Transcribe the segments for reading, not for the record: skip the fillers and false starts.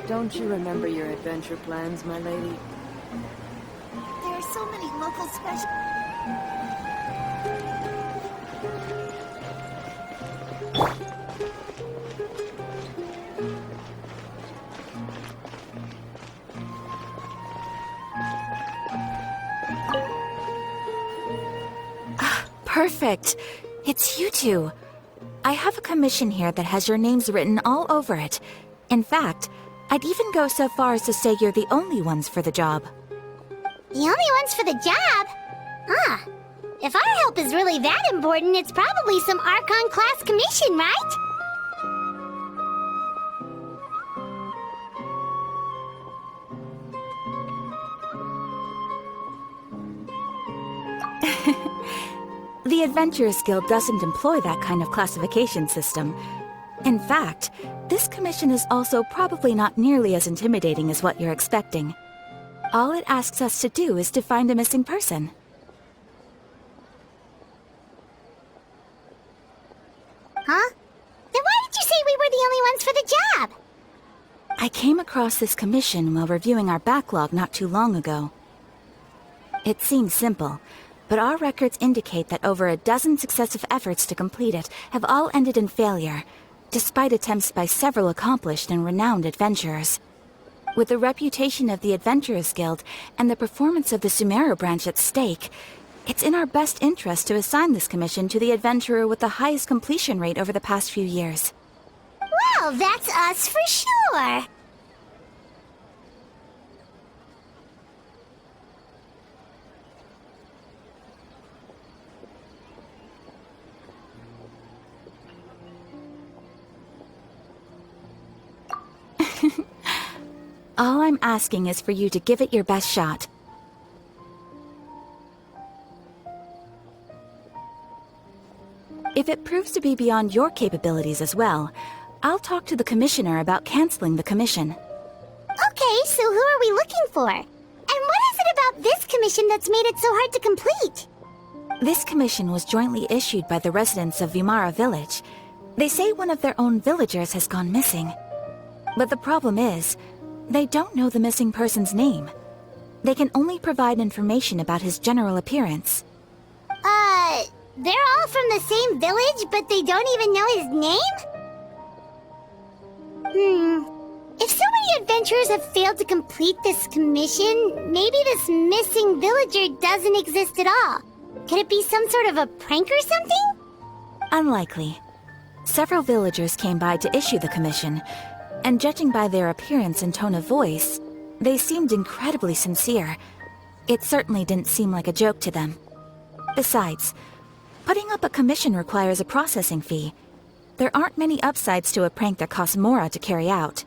Don't you remember your adventure plans, my lady? There are so many local special... Perfect. It's you two. I have a commission here that has your names written all over it. In fact, I'd even go so far as to say you're the only ones for the job. The only ones for the job? Huh. If our help is really that important, it's probably some Archon-class commission, right? The Advantures Guild doesn't employ that kind of classification system. In fact, this commission is also probably not nearly as intimidating as what you're expecting. All it asks us to do is to find a missing person. Huh? Then why did you say we were the only ones for the job? I came across this commission while reviewing our backlog not too long ago. It seems simple, but our records indicate that over a dozen successive efforts to complete it have all ended in failure, despite attempts by several accomplished and renowned adventurers. With the reputation of the Advantures Guild and the performance of the Sumeru branch at stake, it's in our best interest to assign this commission to the adventurer with the highest completion rate over the past few years. Well, that's us for sure. All I'm asking is for you to give it your best shot. If it proves to be beyond your capabilities as well, I'll talk to the commissioner about canceling the commission. Okay, so who are we looking for? And what is it about this commission that's made it so hard to complete? This commission was jointly issued by the residents of Vimara village. They say one of their own villagers has gone missing. But the problem is, they don't know the missing person's name. They can only provide information about his general appearance. They're all from the same village, but they don't even know his name? If so many adventurers have failed to complete this commission, maybe this missing villager doesn't exist at all. Could it be some sort of a prank or something? Unlikely. Several villagers came by to issue the commission, and judging by their appearance and tone of voice, they seemed incredibly sincere. It certainly didn't seem like a joke to them. Besides, putting up a commission requires a processing fee. There aren't many upsides to a prank that costs Mora to carry out.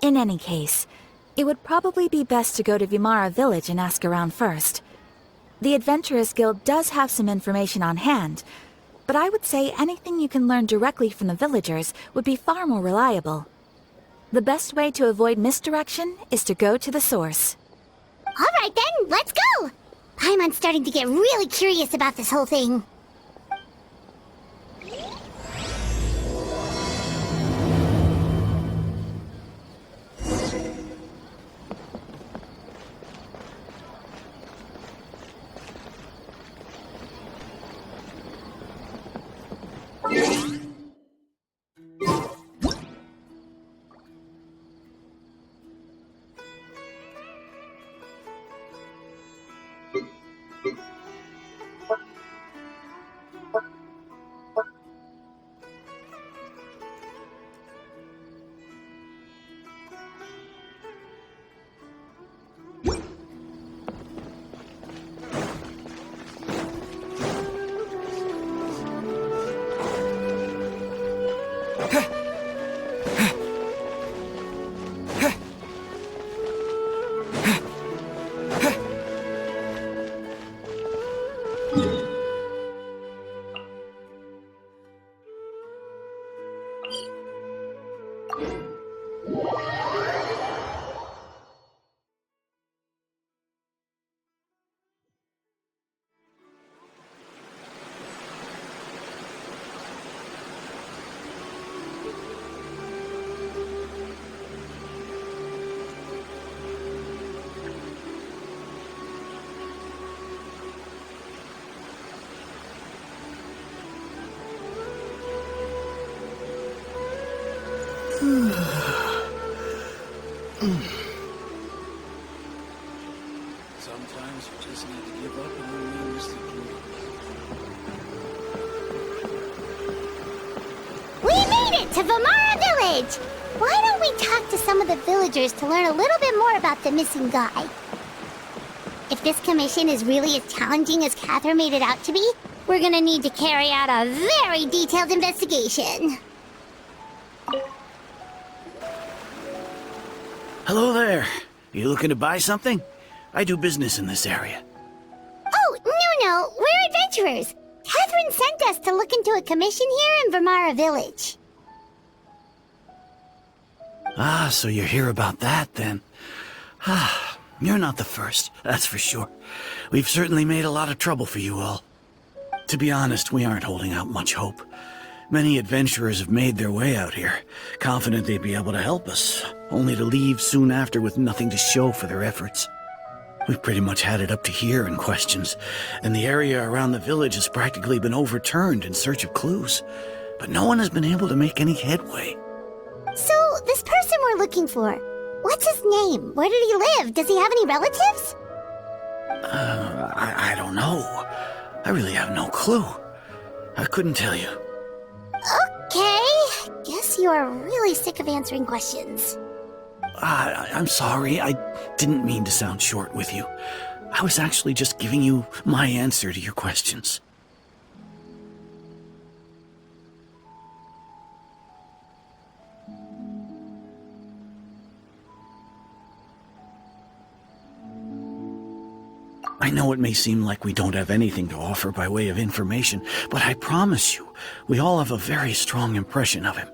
In any case, it would probably be best to go to Vimara village and ask around first. The Adventures Guild does have some information on hand, but I would say anything you can learn directly from the villagers would be far more reliable. The best way to avoid misdirection is to go to the source. All right then, let's go! Paimon's starting to get really curious about this whole thing. Sometimes you just need to give up and remain the dream. We made it to Vimara Village! Why don't we talk to some of the villagers to learn a little bit more about the missing guy? If this commission is really as challenging as Catherine made it out to be, we're gonna need to carry out a very detailed investigation. Hello there. You looking to buy something? I do business in this area. Oh, no, we're adventurers. Catherine sent us to look into a commission here in Vimara Village. Ah, so you're here about that, then. Ah, you're not the first, that's for sure. We've certainly made a lot of trouble for you all. To be honest, we aren't holding out much hope. Many adventurers have made their way out here, confident they'd be able to help us, only to leave soon after with nothing to show for their efforts. We've pretty much had it up to here in questions, and the area around the village has practically been overturned in search of clues, but no one has been able to make any headway. So, this person we're looking for, what's his name? Where did he live? Does he have any relatives? I don't know. I really have no clue. I couldn't tell you. Okay, guess you are really sick of answering questions. I'm sorry, I didn't mean to sound short with you. I was actually just giving you my answer to your questions. I know it may seem like we don't have anything to offer by way of information, but I promise you, we all have a very strong impression of him.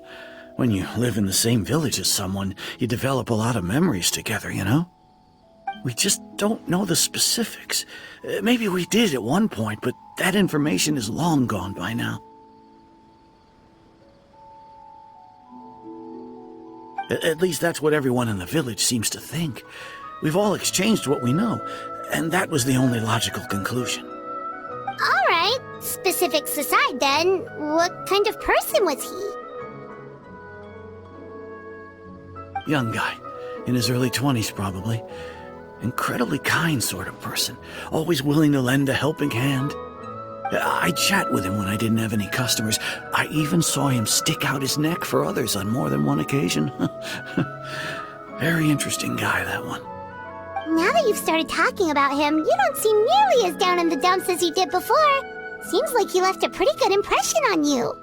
When you live in the same village as someone, you develop a lot of memories together, you know? We just don't know the specifics. Maybe we did at one point, but that information is long gone by now. At least that's what everyone in the village seems to think. We've all exchanged what we know, and that was the only logical conclusion. Alright, specifics aside then, what kind of person was he? Young guy, in his early 20s probably. Incredibly kind sort of person, always willing to lend a helping hand. I'd chat with him when I didn't have any customers. I even saw him stick out his neck for others on more than one occasion. Very interesting guy, that one. Now that you've started talking about him, you don't seem nearly as down in the dumps as you did before. Seems like he left a pretty good impression on you.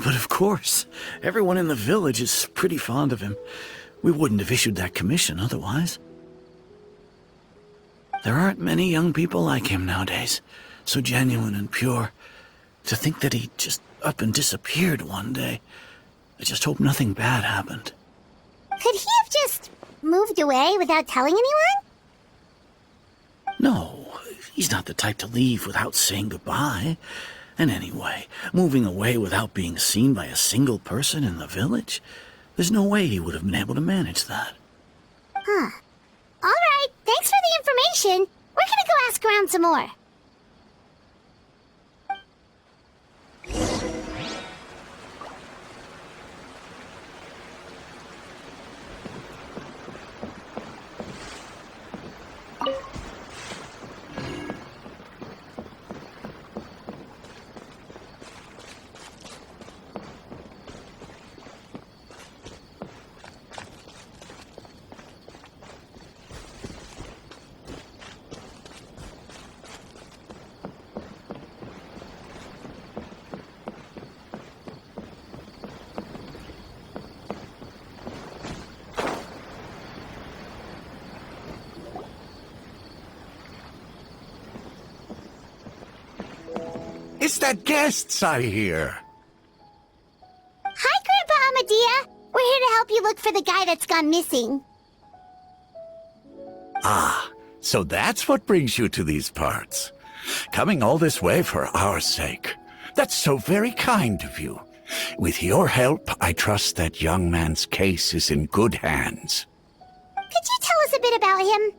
But of course, everyone in the village is pretty fond of him. We wouldn't have issued that commission otherwise. There aren't many young people like him nowadays, so genuine and pure. To think that he just up and disappeared one day. I just hope nothing bad happened. Could he have just moved away without telling anyone? No, he's not the type to leave without saying goodbye. And anyway, moving away without being seen by a single person in the village? There's no way he would have been able to manage that. Huh. Alright, thanks for the information. We're gonna go ask around some more. Is that guests I hear? Hi, Grandpa Amadea. We're here to help you look for the guy that's gone missing. Ah, so that's what brings you to these parts. Coming all this way for our sake. That's so very kind of you. With your help, I trust that young man's case is in good hands. Could you tell us a bit about him?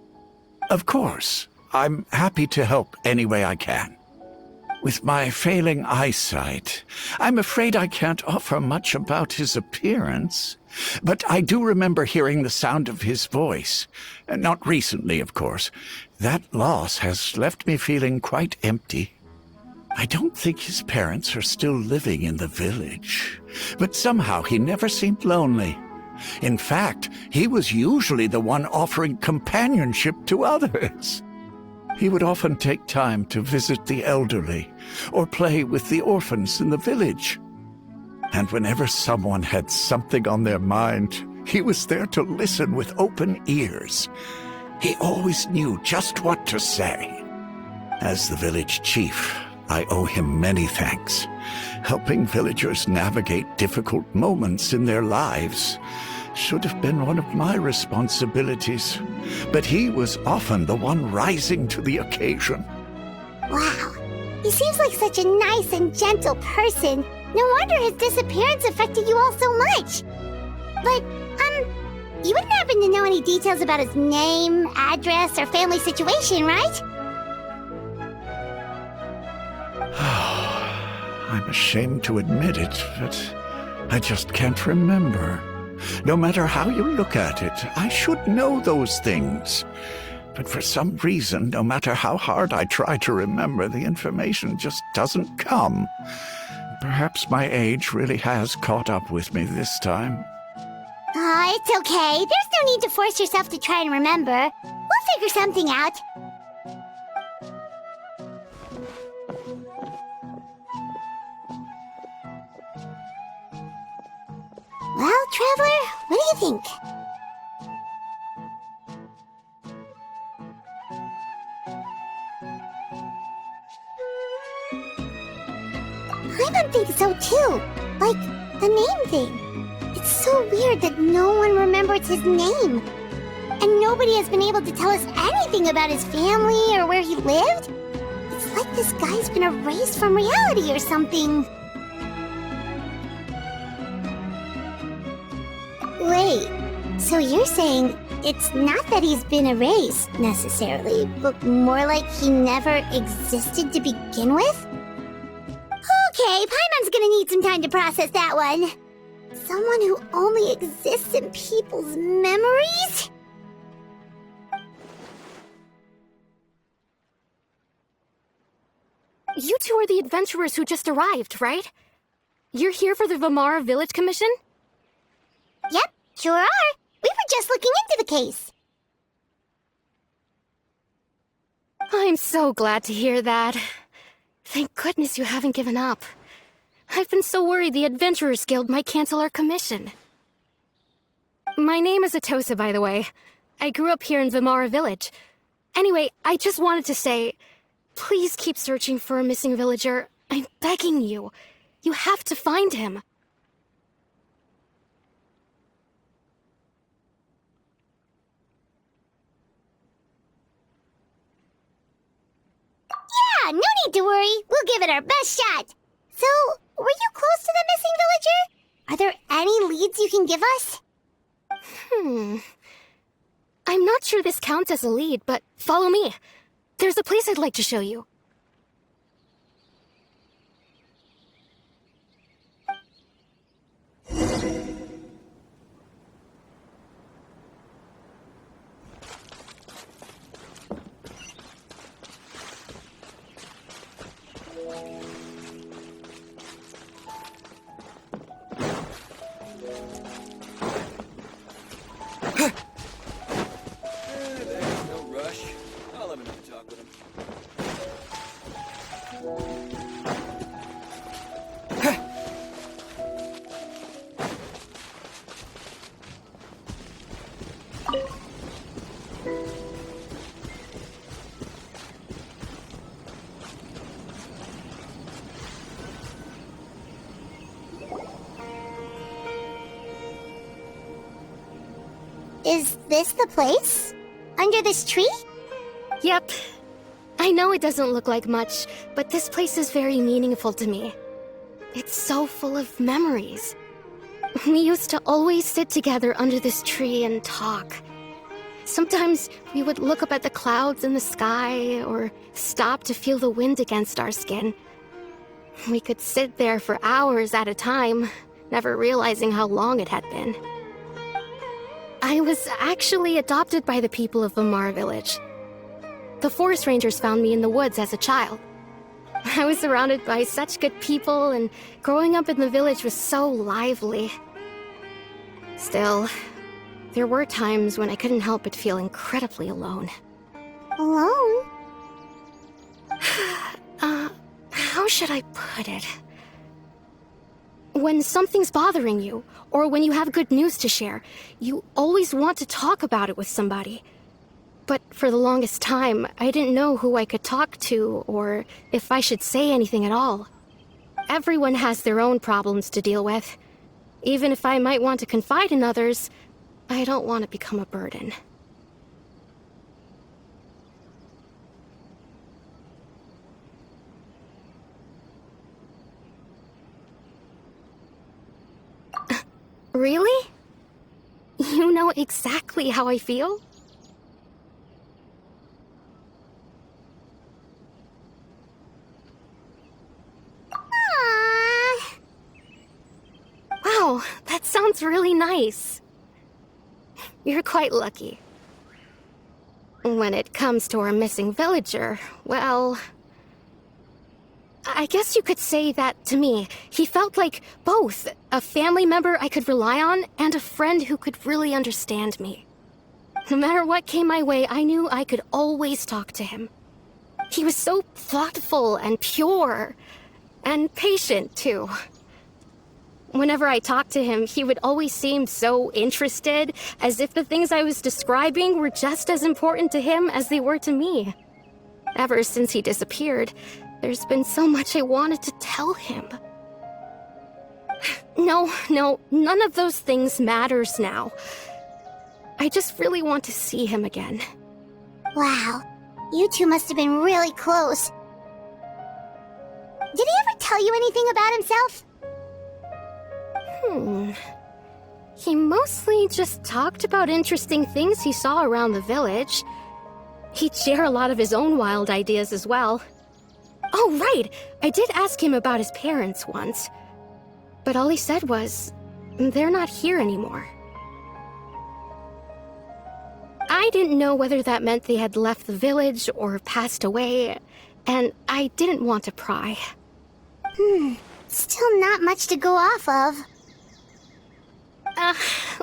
Of course. I'm happy to help any way I can. With my failing eyesight, I'm afraid I can't offer much about his appearance. But I do remember hearing the sound of his voice. Not recently, of course. That loss has left me feeling quite empty. I don't think his parents are still living in the village. But somehow he never seemed lonely. In fact, he was usually the one offering companionship to others. He would often take time to visit the elderly or play with the orphans in the village. And whenever someone had something on their mind, he was there to listen with open ears. He always knew just what to say. As the village chief, I owe him many thanks. Helping villagers navigate difficult moments in their lives should have been one of my responsibilities, but he was often the one rising to the occasion. Wow. He seems like such a nice and gentle person. No wonder his disappearance affected you all so much. But, you wouldn't happen to know any details about his name, address, or family situation, right? I'm ashamed to admit it, but I just can't remember. No matter how you look at it, I should know those things. But for some reason, no matter how hard I try to remember, the information just doesn't come. Perhaps my age really has caught up with me this time. It's okay. There's no need to force yourself to try and remember. We'll figure something out. Well, Traveler, what do you think? Paimon thinks so too. Like, the name thing. It's so weird that no one remembers his name. And nobody has been able to tell us anything about his family or where he lived. It's like this guy's been erased from reality or something. Wait, so you're saying it's not that he's been erased, necessarily, but more like he never existed to begin with? Okay, Paimon's gonna need some time to process that one. Someone who only exists in people's memories? You two are the adventurers who just arrived, right? You're here for the Vimara Village Commission? Yep, sure are. We were just looking into the case. I'm so glad to hear that. Thank goodness you haven't given up. I've been so worried the Advantures Guild might cancel our commission. My name is Atosa, by the way. I grew up here in Vimara Village. Anyway, I just wanted to say, please keep searching for a missing villager. I'm begging you. You have to find him. Yeah, no need to worry. We'll give it our best shot. So, were you close to the missing villager? Are there any leads you can give us? I'm not sure this counts as a lead, but follow me. There's a place I'd like to show you. There's no rush. I'll have enough to talk with him. Is this the place? Under this tree? Yep. I know it doesn't look like much, but this place is very meaningful to me. It's so full of memories. We used to always sit together under this tree and talk. Sometimes we would look up at the clouds in the sky, or stop to feel the wind against our skin. We could sit there for hours at a time, never realizing how long it had been. I was actually adopted by the people of Vimara village. The forest rangers found me in the woods as a child. I was surrounded by such good people, and growing up in the village was so lively. Still, there were times when I couldn't help but feel incredibly alone. Alone? How should I put it? When something's bothering you, or when you have good news to share, you always want to talk about it with somebody. But for the longest time, I didn't know who I could talk to, or if I should say anything at all. Everyone has their own problems to deal with. Even if I might want to confide in others, I don't want to become a burden. Really? You know exactly how I feel? Aww. Wow, that sounds really nice. You're quite lucky. When it comes to our missing villager, well, I guess you could say that to me. He felt like both a family member I could rely on and a friend who could really understand me. No matter what came my way, I knew I could always talk to him. He was so thoughtful and pure, and patient too. Whenever I talked to him, he would always seem so interested, as if the things I was describing were just as important to him as they were to me. Ever since he disappeared, there's been so much I wanted to tell him. No, none of those things matters now. I just really want to see him again. Wow, you two must have been really close. Did he ever tell you anything about himself? He mostly just talked about interesting things he saw around the village. He'd share a lot of his own wild ideas as well. Oh, right! I did ask him about his parents once. But all he said was, they're not here anymore. I didn't know whether that meant they had left the village or passed away, and I didn't want to pry. Still not much to go off of.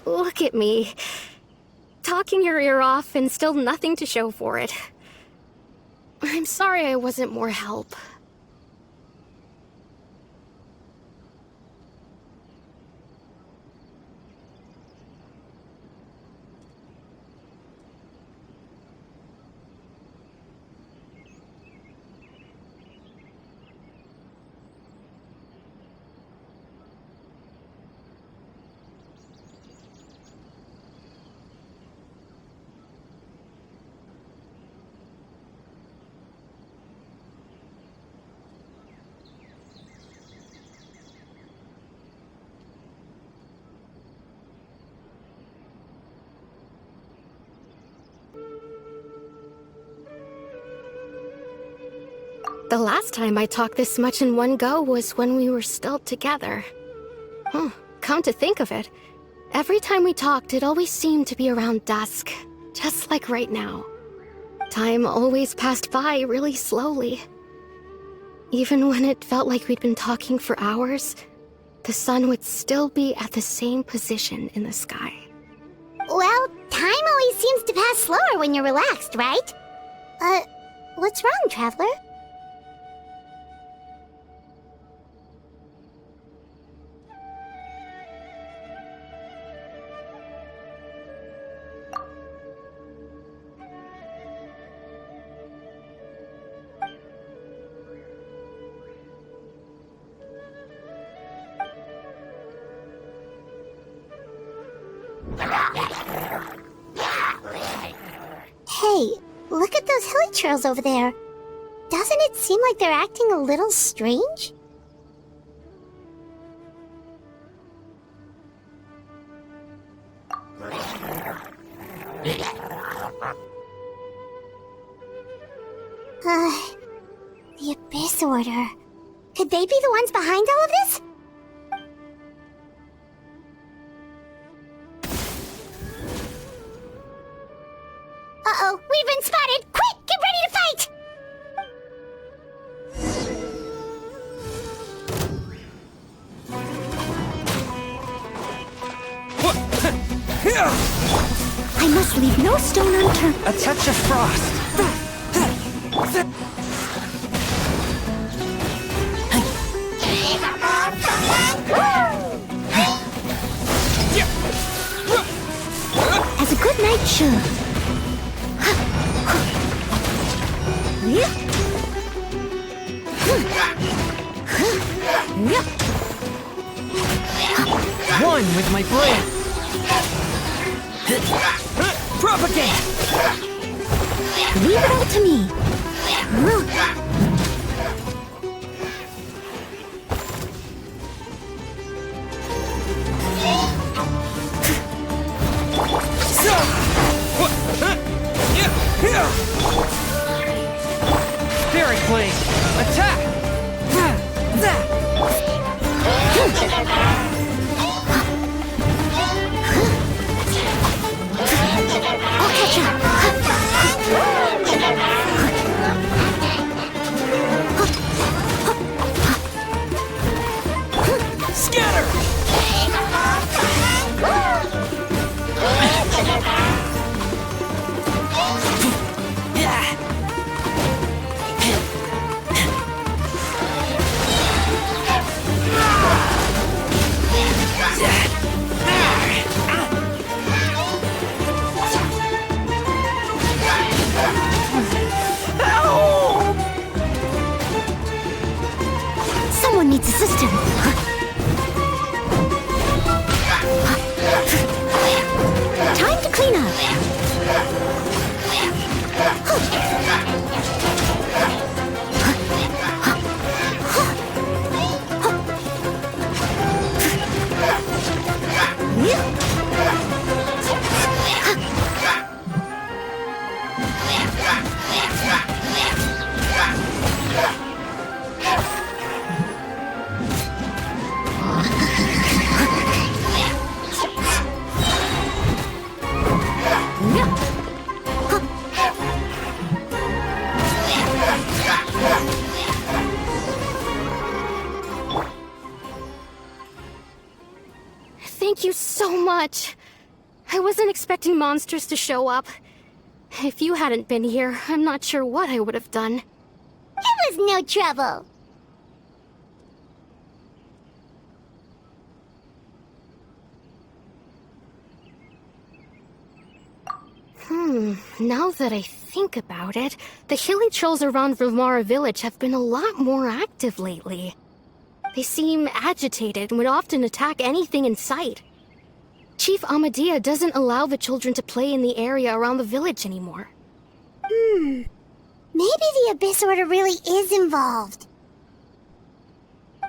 Look at me. Talking your ear off and still nothing to show for it. I'm sorry I wasn't more help. The last time I talked this much in one go was when we were still together. Come to think of it, every time we talked, it always seemed to be around dusk, just like right now. Time always passed by really slowly. Even when it felt like we'd been talking for hours, the sun would still be at the same position in the sky. Well, time always seems to pass slower when you're relaxed, right? What's wrong, Traveler? Hey, look at those hilly trails over there. Doesn't it seem like they're acting a little strange? The Abyss Order. Could they be the ones behind all of this? Uh-oh, we've been spotted! Quick, get ready to fight! I must leave no stone unturned. A touch of frost. As a good knight should. One with my blade. Propagate! Leave it all to me. Spirit Blade! Attack! I'll catch up. Scatter! Someone needs assistance. Time to clean up. Thank you so much. I wasn't expecting monsters to show up. If you hadn't been here, I'm not sure what I would have done. It was no trouble. Now that I think about it, the hilly trolls around Vimara village have been a lot more active lately. They seem agitated and would often attack anything in sight. Chief Amadea doesn't allow the children to play in the area around the village anymore. Maybe the Abyss Order really is involved.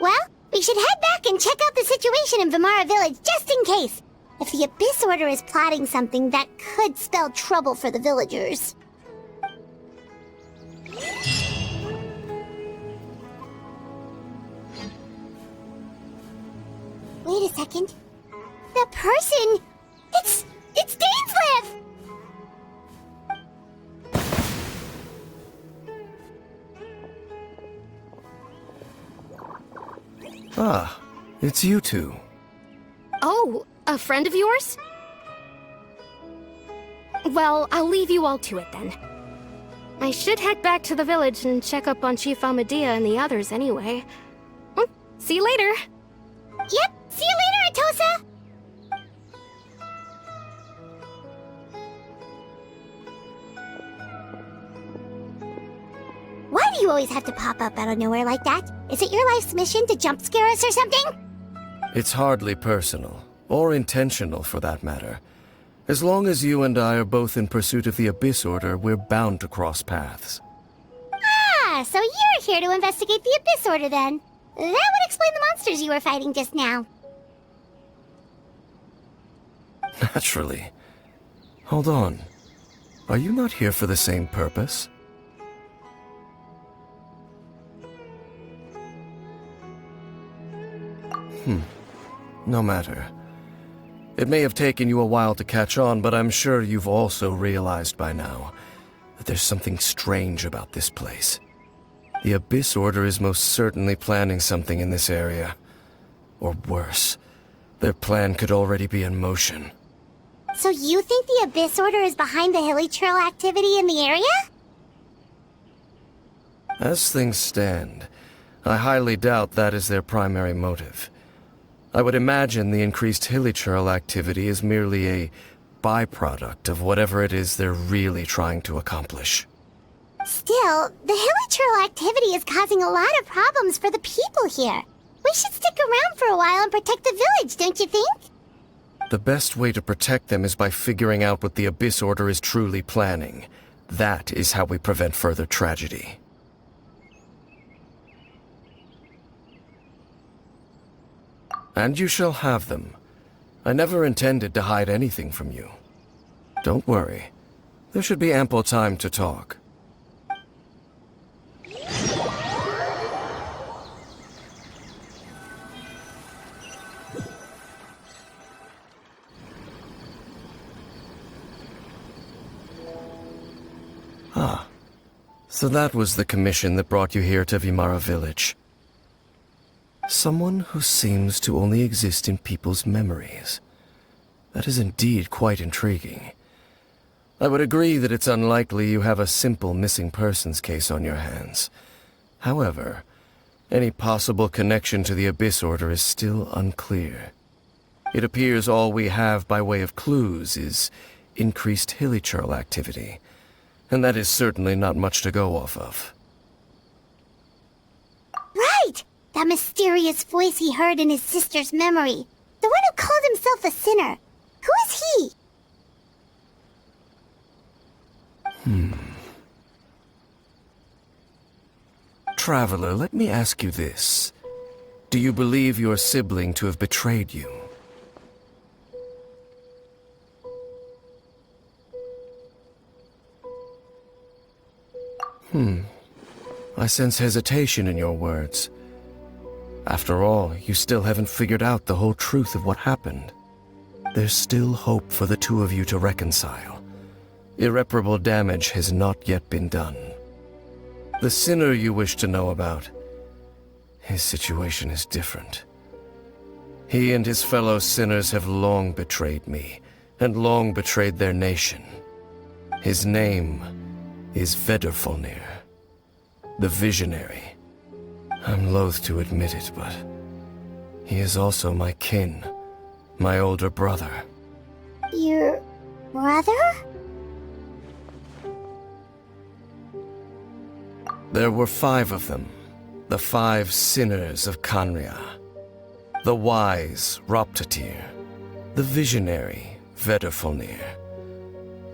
Well, we should head back and check out the situation in Vimara village just in case. If the Abyss Order is plotting something that could spell trouble for the villagers. Wait a second. That person! It's Dainsleif! Ah, it's you two. Oh, a friend of yours? Well, I'll leave you all to it then. I should head back to the village and check up on Chief Amadea and the others anyway. Well, see you later. Yep, see you later, Atosa! Why do you always have to pop up out of nowhere like that? Is it your life's mission to jump scare us or something? It's hardly personal, or intentional for that matter. As long as you and I are both in pursuit of the Abyss Order, we're bound to cross paths. Ah, so you're here to investigate the Abyss Order then. That would explain the monsters you were fighting just now. Naturally. Hold on. Are you not here for the same purpose? No matter. It may have taken you a while to catch on, but I'm sure you've also realized by now that there's something strange about this place. The Abyss Order is most certainly planning something in this area. Or worse, their plan could already be in motion. So you think the Abyss Order is behind the hilly trail activity in the area? As things stand, I highly doubt that is their primary motive. I would imagine the increased hilichurl activity is merely a byproduct of whatever it is they're really trying to accomplish. Still, the hilichurl activity is causing a lot of problems for the people here. We should stick around for a while and protect the village, don't you think? The best way to protect them is by figuring out what the Abyss Order is truly planning. That is how we prevent further tragedy. And you shall have them. I never intended to hide anything from you. Don't worry. There should be ample time to talk. Ah. So that was the commission that brought you here to Vimara village. Someone who seems to only exist in people's memories. That is indeed quite intriguing. I would agree that it's unlikely you have a simple missing persons case on your hands. However, any possible connection to the Abyss Order is still unclear. It appears all we have by way of clues is increased hilichurl activity, and that is certainly not much to go off of. Right! That mysterious voice he heard in his sister's memory. The one who called himself a sinner. Who is he? Traveler, let me ask you this. Do you believe your sibling to have betrayed you? I sense hesitation in your words. After all, you still haven't figured out the whole truth of what happened. There's still hope for the two of you to reconcile. Irreparable damage has not yet been done. The sinner you wish to know about, his situation is different. He and his fellow sinners have long betrayed me, and long betrayed their nation. His name is Vedrfolnir, the Visionary. I'm loath to admit it, but he is also my kin, my older brother. Your brother? There were 5 of them, the 5 sinners of Khanria. The wise, Roptatir, the visionary, Vedrfolnir,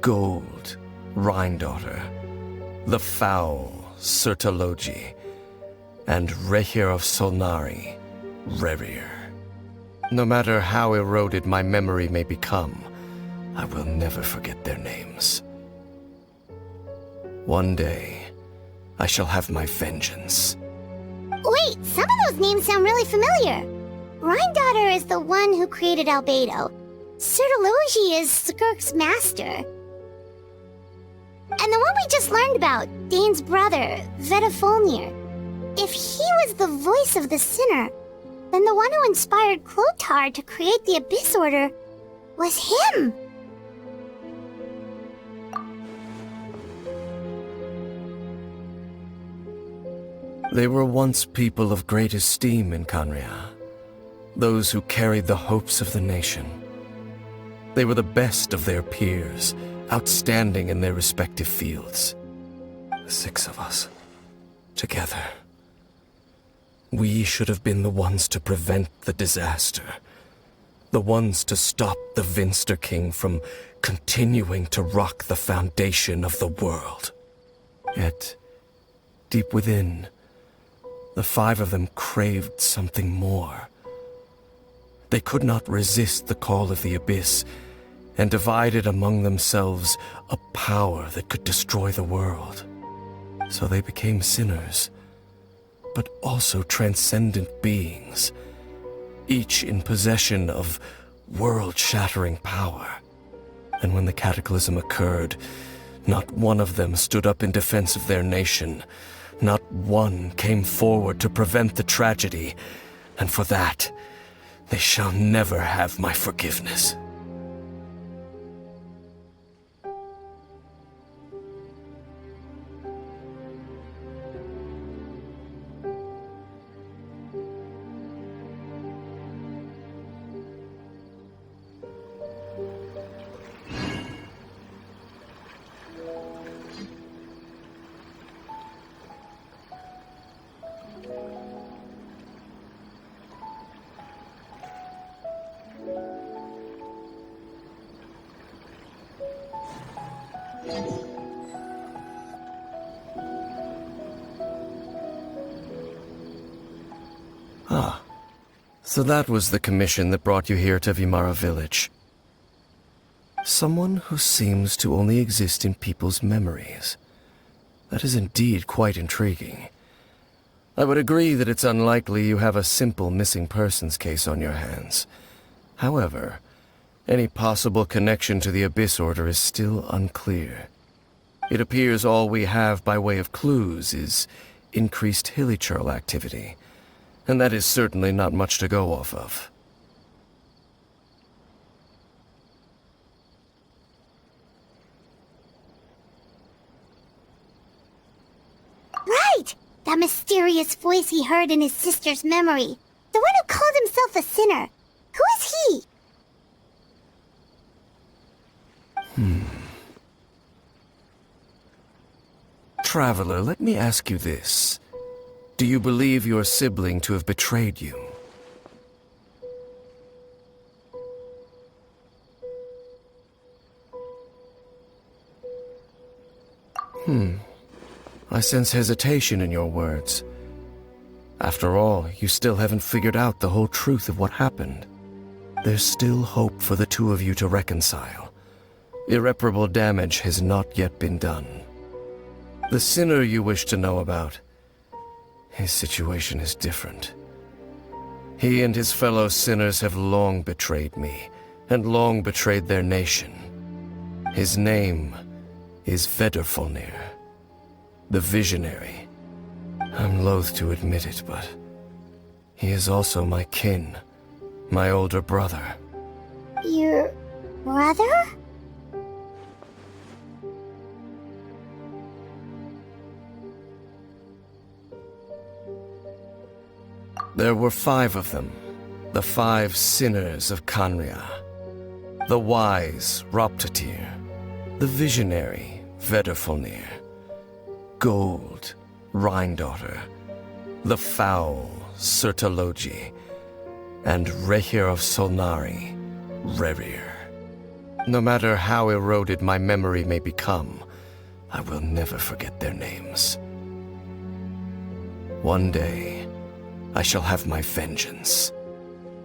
Gold, Rhine-daughter, the foul, Sertologi, and Rehir of Solnari, Rerir. No matter how eroded my memory may become, I will never forget their names. One day, I shall have my vengeance. Wait, some of those names sound really familiar. Rhine-daughter is the one who created Albedo. Sertologi is Skirk's master. And the one we just learned about, Dane's brother, Vedrfolnir. If he was the voice of the sinner, then the one who inspired Clotar to create the Abyss Order was him. They were once people of great esteem in Khanria, those who carried the hopes of the nation. They were the best of their peers, outstanding in their respective fields. The 6 of us, together. We should have been the ones to prevent the disaster. The ones to stop the Vinster King from continuing to rock the foundation of the world. Yet, deep within, the five of them craved something more. They could not resist the call of the Abyss, and divided among themselves a power that could destroy the world. So they became sinners, but also transcendent beings, each in possession of world-shattering power. And when the cataclysm occurred, not one of them stood up in defense of their nation. Not one came forward to prevent the tragedy, and for that, they shall never have my forgiveness. Ah, so that was the commission that brought you here to Vimara village. Someone who seems to only exist in people's memories. That is indeed quite intriguing. I would agree that it's unlikely you have a simple missing persons case on your hands. However, any possible connection to the Abyss Order is still unclear. It appears all we have by way of clues is increased hilichurl activity, and that is certainly not much to go off of. Right! That mysterious voice he heard in his sister's memory. The one who called himself a sinner. Who is he? Traveler, let me ask you this. Do you believe your sibling to have betrayed you? I sense hesitation in your words. After all, you still haven't figured out the whole truth of what happened. There's still hope for the two of you to reconcile. Irreparable damage has not yet been done. The sinner you wish to know about, his situation is different. He and his fellow sinners have long betrayed me, and long betrayed their nation. His name is Vedrfolnir, the Visionary. I'm loath to admit it, but he is also my kin, my older brother. Your brother? There were 5 of them, the 5 sinners of Khanria. The wise, Roptatir. The visionary, Vedrfolnir. Gold, Rhindaughter. The foul, Sertologi. And Rehir of Solnari, Rerir. No matter how eroded my memory may become, I will never forget their names. One day, I shall have my vengeance.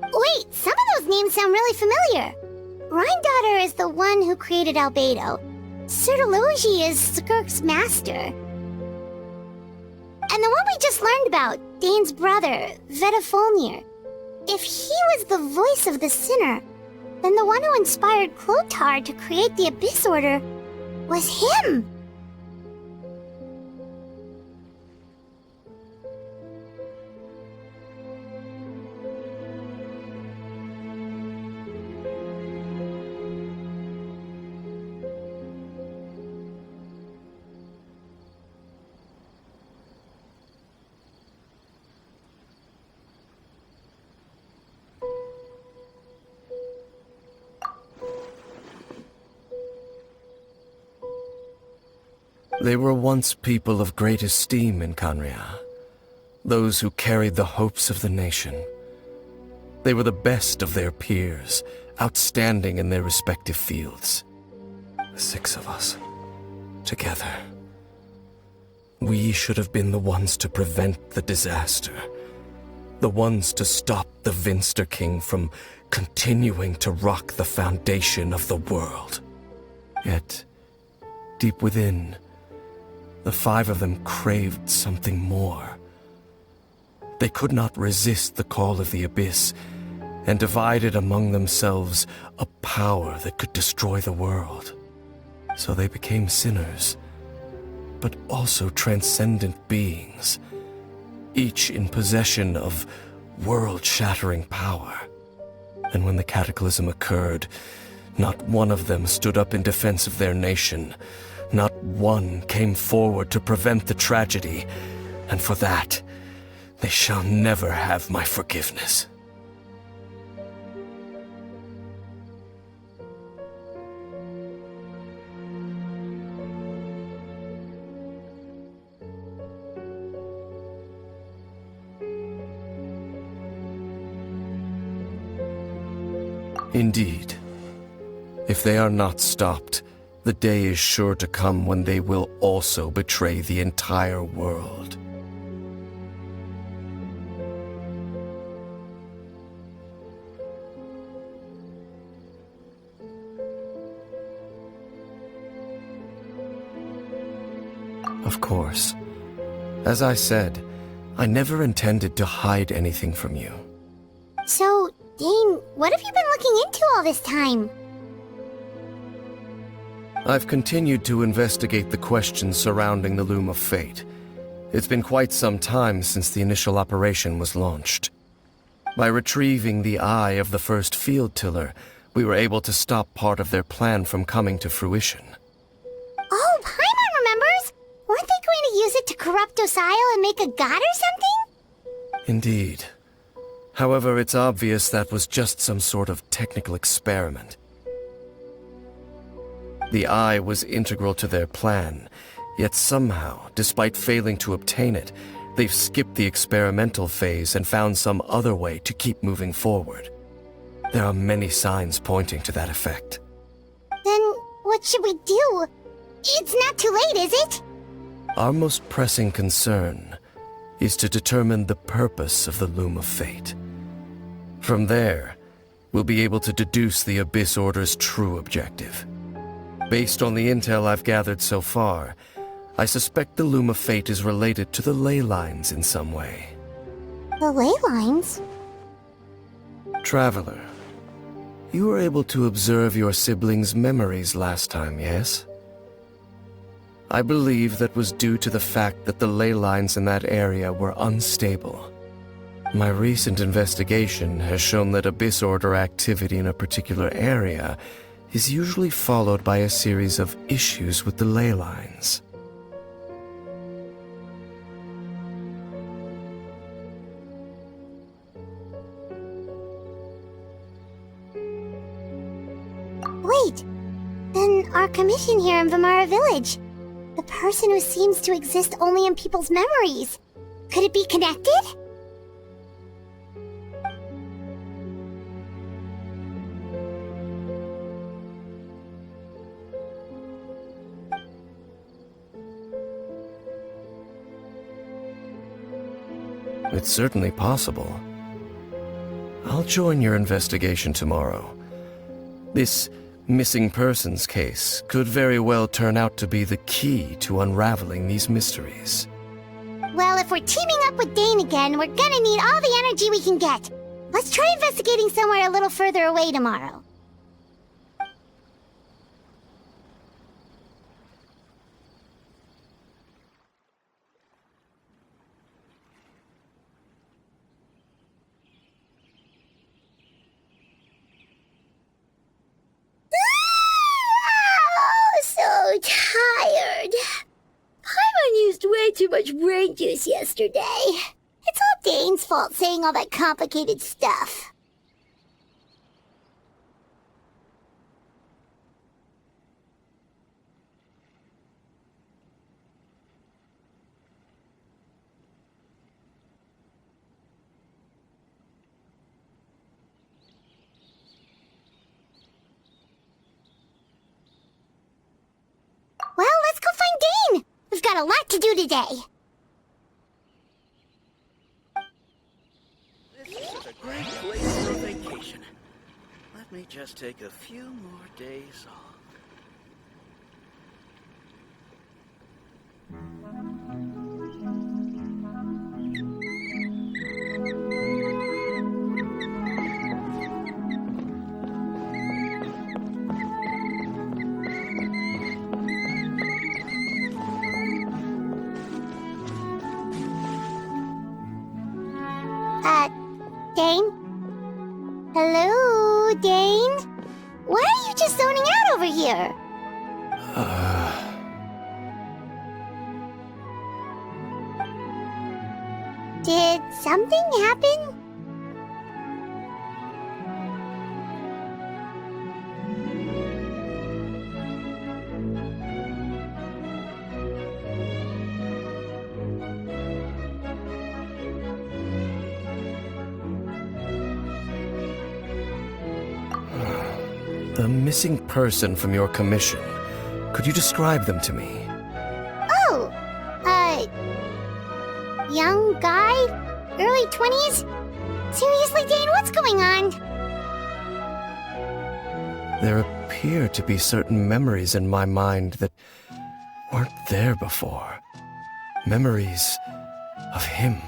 Wait, some of those names sound really familiar. Rhindaughter is the one who created Albedo. Sertologi is Skirk's master. And the one we just learned about, Dane's brother, Vedrfolnir. If he was the voice of the sinner, then the one who inspired Clothar to create the Abyss Order was him. They were once people of great esteem in Khanria, those who carried the hopes of the nation. They were the best of their peers, outstanding in their respective fields. The 6 of us, together. We should have been the ones to prevent the disaster. The ones to stop the Vinster King from continuing to rock the foundation of the world. Yet, deep within, the 5 of them craved something more. They could not resist the call of the Abyss, and divided among themselves a power that could destroy the world. So they became sinners, but also transcendent beings, each in possession of world-shattering power. And when the cataclysm occurred, not one of them stood up in defense of their nation. Not one came forward to prevent the tragedy, and for that, they shall never have my forgiveness. Indeed. If they are not stopped, the day is sure to come when they will also betray the entire world. Of course. As I said, I never intended to hide anything from you. So, Dane, what have you been looking into all this time? I've continued to investigate the questions surrounding the Loom of Fate. It's been quite some time since the initial operation was launched. By retrieving the eye of the first field tiller, we were able to stop part of their plan from coming to fruition. Oh, Paimon remembers! Weren't they going to use it to corrupt Osial and make a god or something? Indeed. However, it's obvious that was just some sort of technical experiment. The eye was integral to their plan, yet somehow, despite failing to obtain it, they've skipped the experimental phase and found some other way to keep moving forward. There are many signs pointing to that effect. Then, what should we do? It's not too late, is it? Our most pressing concern is to determine the purpose of the Loom of Fate. From there, we'll be able to deduce the Abyss Order's true objective. Based on the intel I've gathered so far, I suspect the Loom of Fate is related to the ley lines in some way. The ley lines? Traveler, you were able to observe your siblings' memories last time, yes? I believe that was due to the fact that the ley lines in that area were unstable. My recent investigation has shown that Abyss Order activity in a particular area is usually followed by a series of issues with the ley lines. Wait, then our commission here in Vimara Village, the person who seems to exist only in people's memories, could it be connected? It's certainly possible. I'll join your investigation tomorrow. This missing persons case could very well turn out to be the key to unraveling these mysteries. Well, if we're teaming up with Dane again, we're gonna need all the energy we can get. Let's try investigating somewhere a little further away tomorrow. So tired. Paimon used way too much brain juice yesterday. It's all Dane's fault saying all that complicated stuff. got a lot to do today. This is a great place for a vacation. Let me just take a few more days off. Dane? Hello, Dane? Why are you just zoning out over here? Did something happen? The missing person from your commission. Could you describe them to me? Oh, young guy? Early 20s? Seriously, Dane, what's going on? There appear to be certain memories in my mind that weren't there before. Memories of him.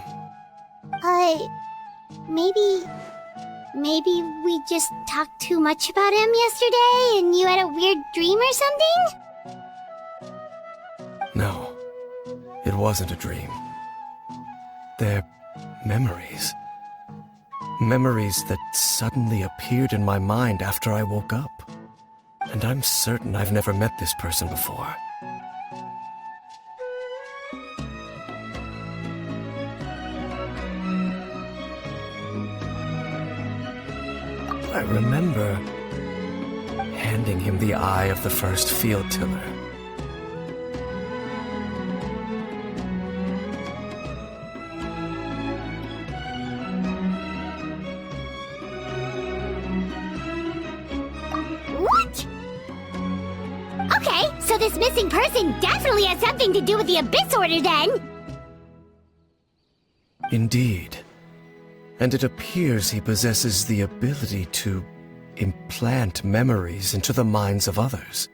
Maybe we just talked too much about him yesterday and you had a weird dream or something? No, it wasn't a dream. They're memories. Memories that suddenly appeared in my mind after I woke up. And I'm certain I've never met this person before. I remember handing him the eye of the first field tiller. What? Okay, so this missing person definitely has something to do with the Abyss Order then! Indeed. And it appears he possesses the ability to implant memories into the minds of others.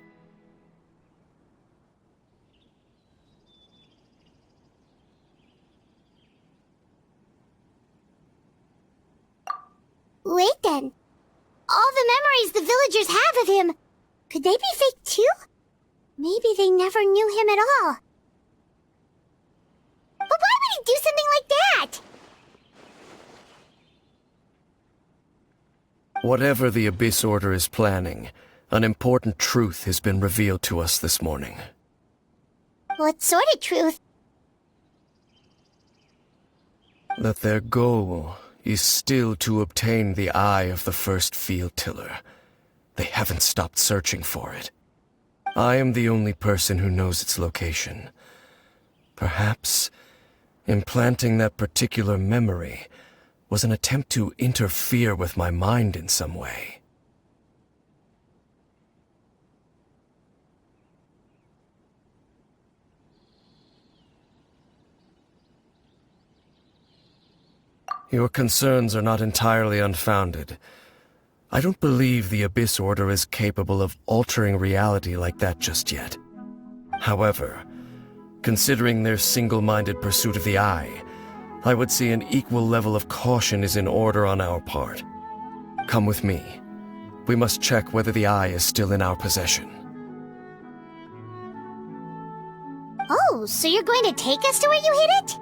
Wait then. All the memories the villagers have of him, could they be fake too? Maybe they never knew him at all. But why would he do something like that? Whatever the Abyss Order is planning, an important truth has been revealed to us this morning. What sort of truth? That their goal is still to obtain the eye of the first field tiller. They haven't stopped searching for it. I am the only person who knows its location. Perhaps implanting that particular memory was an attempt to interfere with my mind in some way. Your concerns are not entirely unfounded. I don't believe the Abyss Order is capable of altering reality like that just yet. However, considering their single-minded pursuit of the Eye, I would say an equal level of caution is in order on our part. Come with me. We must check whether the Eye is still in our possession. Oh, so you're going to take us to where you hid it?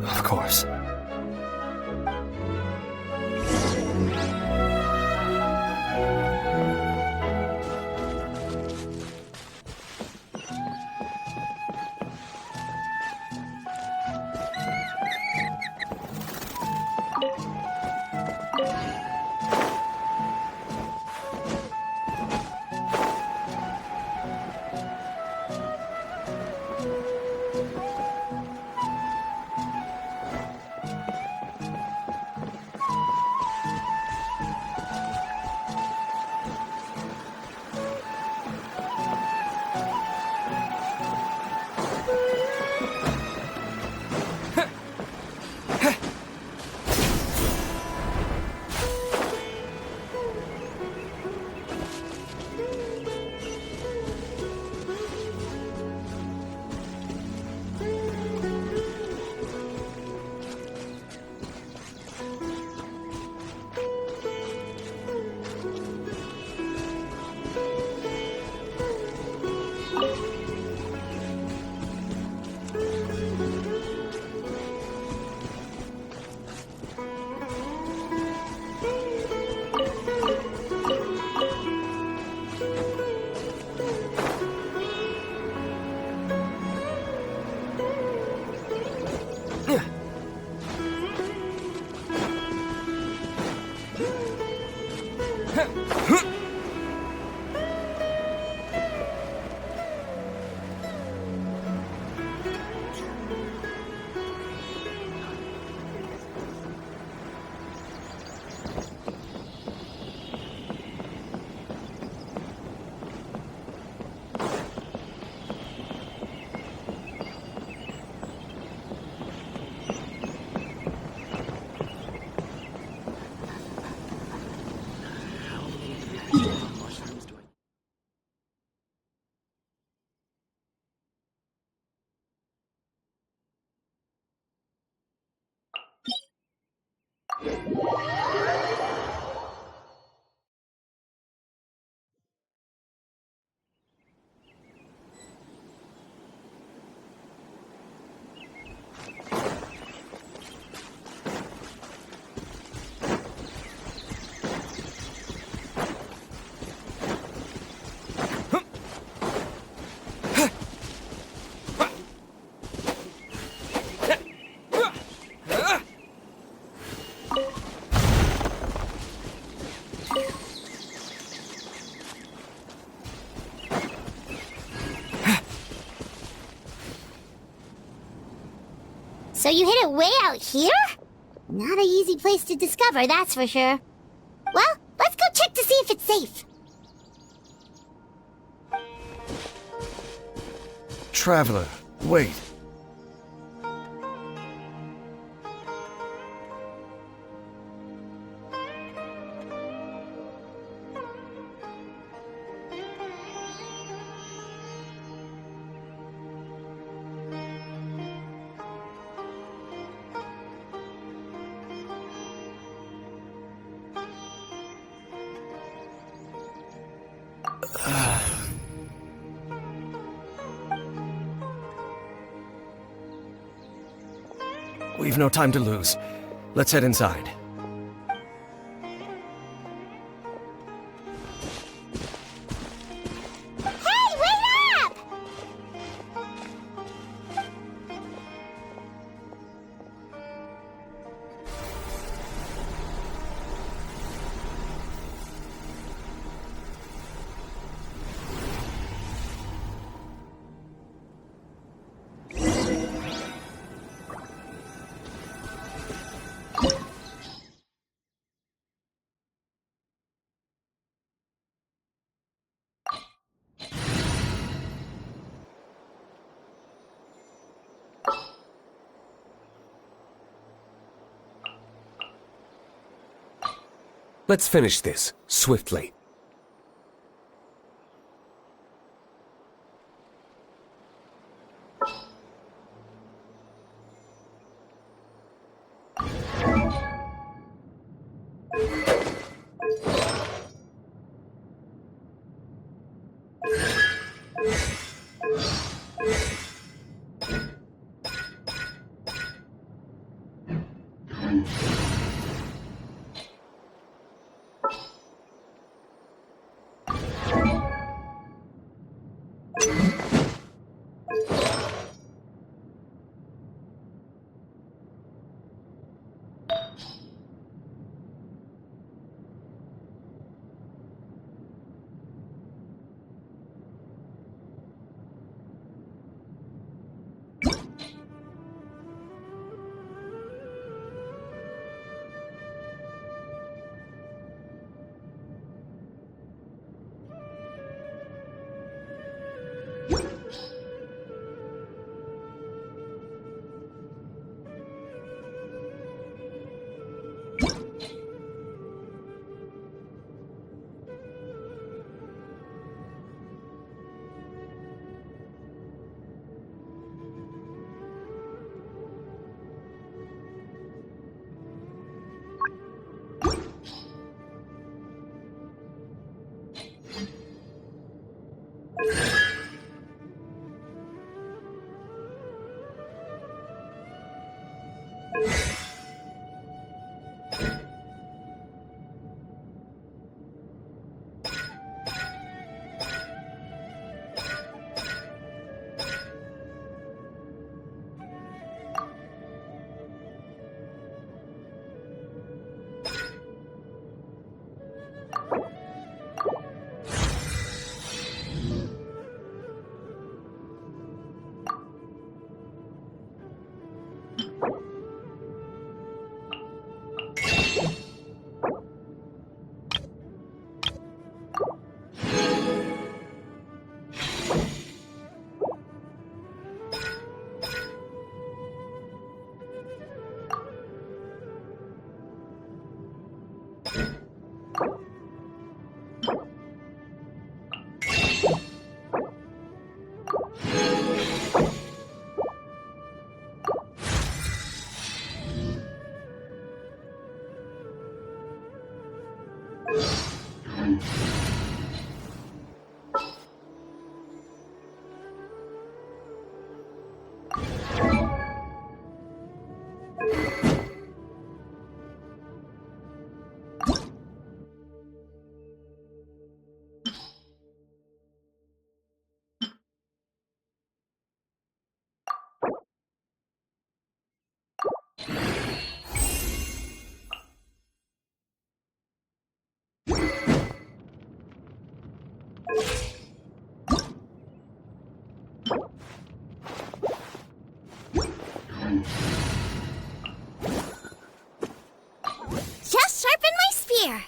Of course. So you hid it way out here? Not an easy place to discover, that's for sure. Well, let's go check to see if it's safe. Traveler, wait. We've no time to lose. Let's head inside. Hey, wait up! Let's finish this, swiftly. Just sharpen my spear.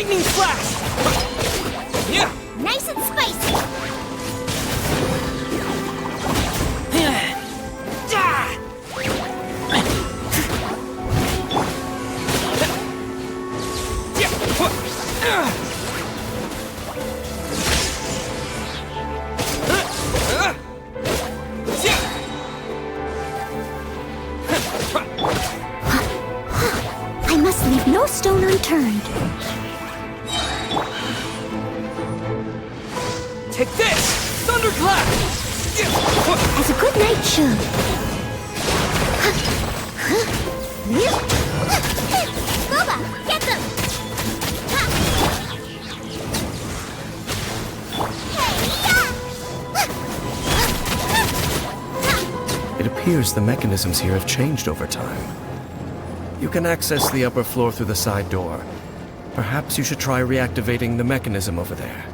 Lightning flash! Yeah! Nice and spicy! I must leave no stone unturned. Take this! Thunderclap! As a good knight should. Boba, get them! It appears the mechanisms here have changed over time. You can access the upper floor through the side door. Perhaps you should try reactivating the mechanism over there.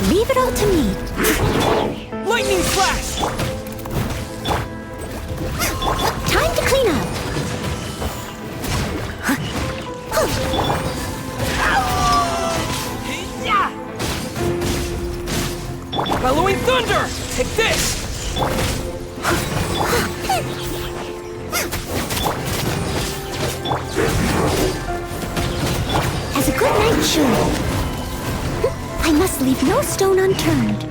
Leave it all to me. Lightning flash! Time to clean up. Bellowing thunder! Take this! As a good knight should. I must leave no stone unturned.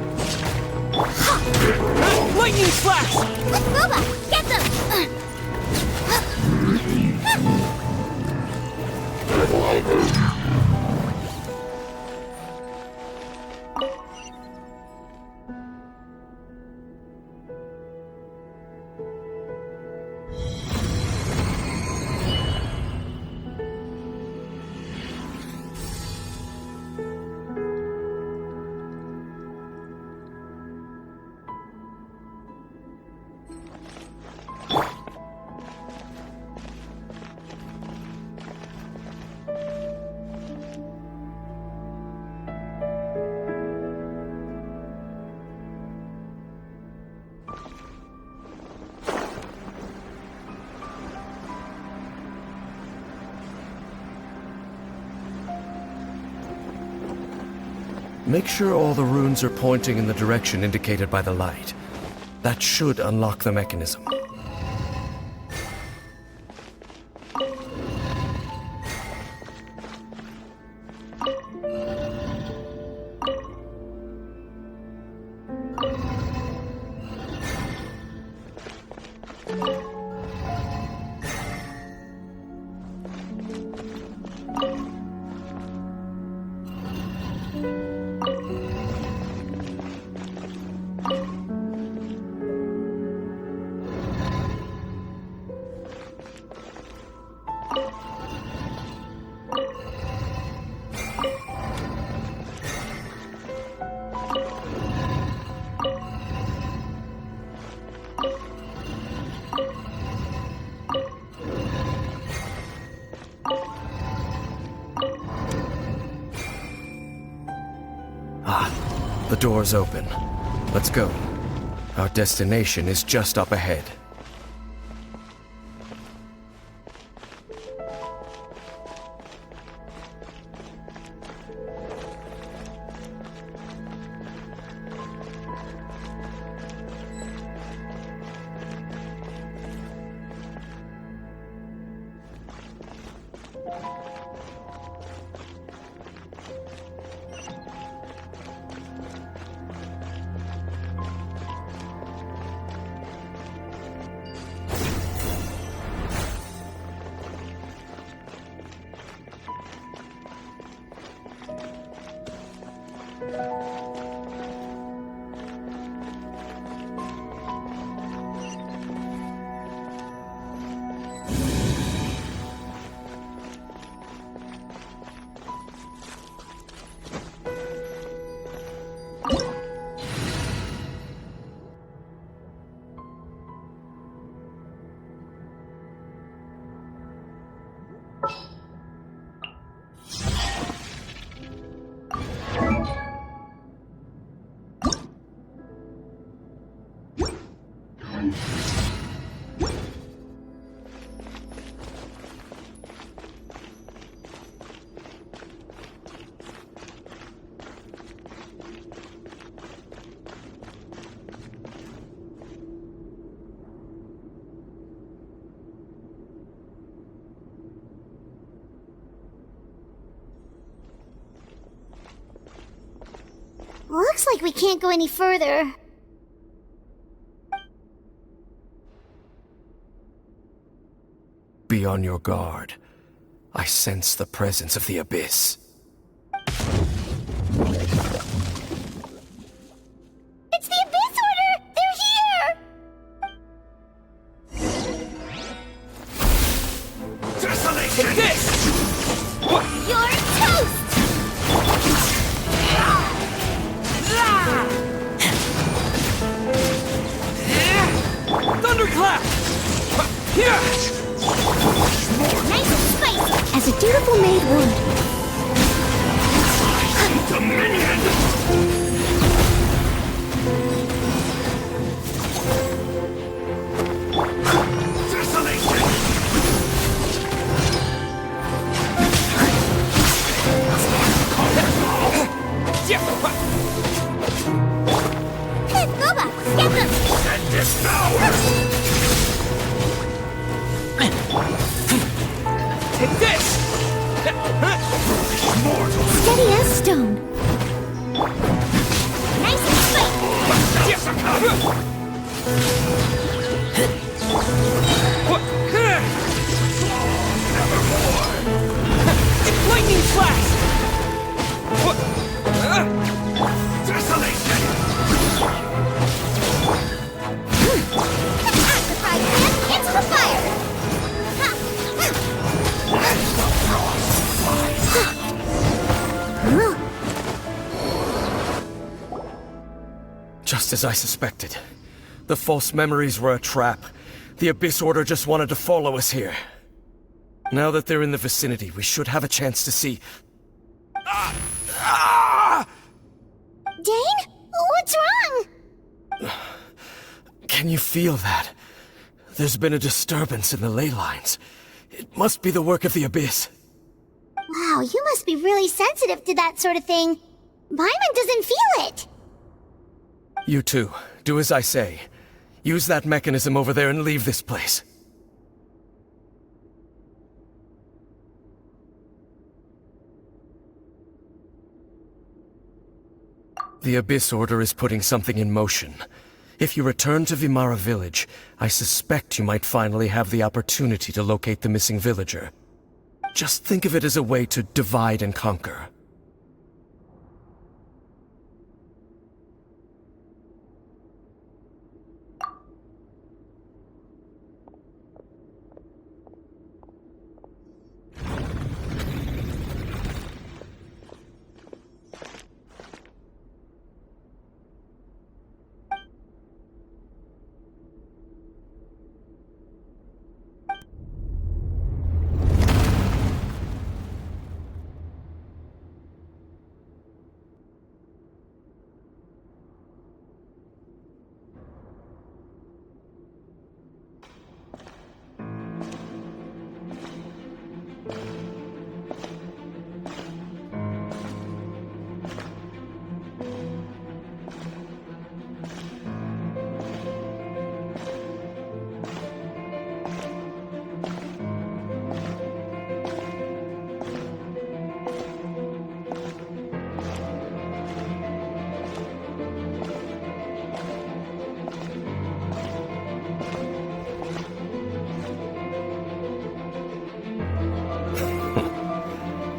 Lightning flash! Boba, get them! Make sure all the runes are pointing in the direction indicated by the light. That should unlock the mechanism. The door's open. Let's go. Our destination is just up ahead. Looks like we can't go any further. Be on your guard. I sense the presence of the Abyss. It's the Abyss Order! They're here! Take this! You're toast! Thunderclap! Here! Nice and spicy, as a dutiful maid would. Dominion! Desolation! Goba, get them! And devour! Take this! Steady as stone. Nice and spicy. Lightning flash! Desolation! Surprise man, into the fire! Just as I suspected. The false memories were a trap. The Abyss Order just wanted to follow us here. Now that they're in the vicinity, we should have a chance to see... Dane? What's wrong? Can you feel that? There's been a disturbance in the ley lines. It must be the work of the Abyss. Wow, you must be really sensitive to that sort of thing. Paimon doesn't feel it. You too. Do as I say. Use that mechanism over there and leave this place. The Abyss Order is putting something in motion. If you return to Vimara village, I suspect you might finally have the opportunity to locate the missing villager. Just think of it as a way to divide and conquer.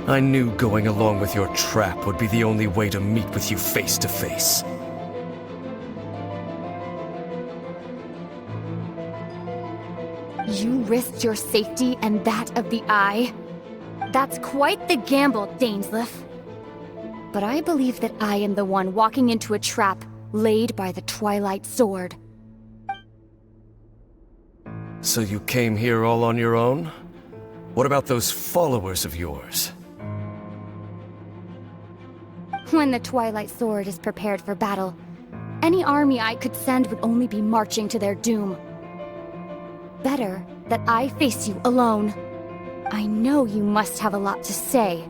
I knew going along with your trap would be the only way to meet with you face to face. You risked your safety and that of the Eye? That's quite the gamble, Dainsleif. But I believe that I am the one walking into a trap laid by the Twilight Sword. So you came here all on your own? What about those followers of yours? When the Twilight Sword is prepared for battle, any army I could send would only be marching to their doom. Better that I face you alone. I know you must have a lot to say,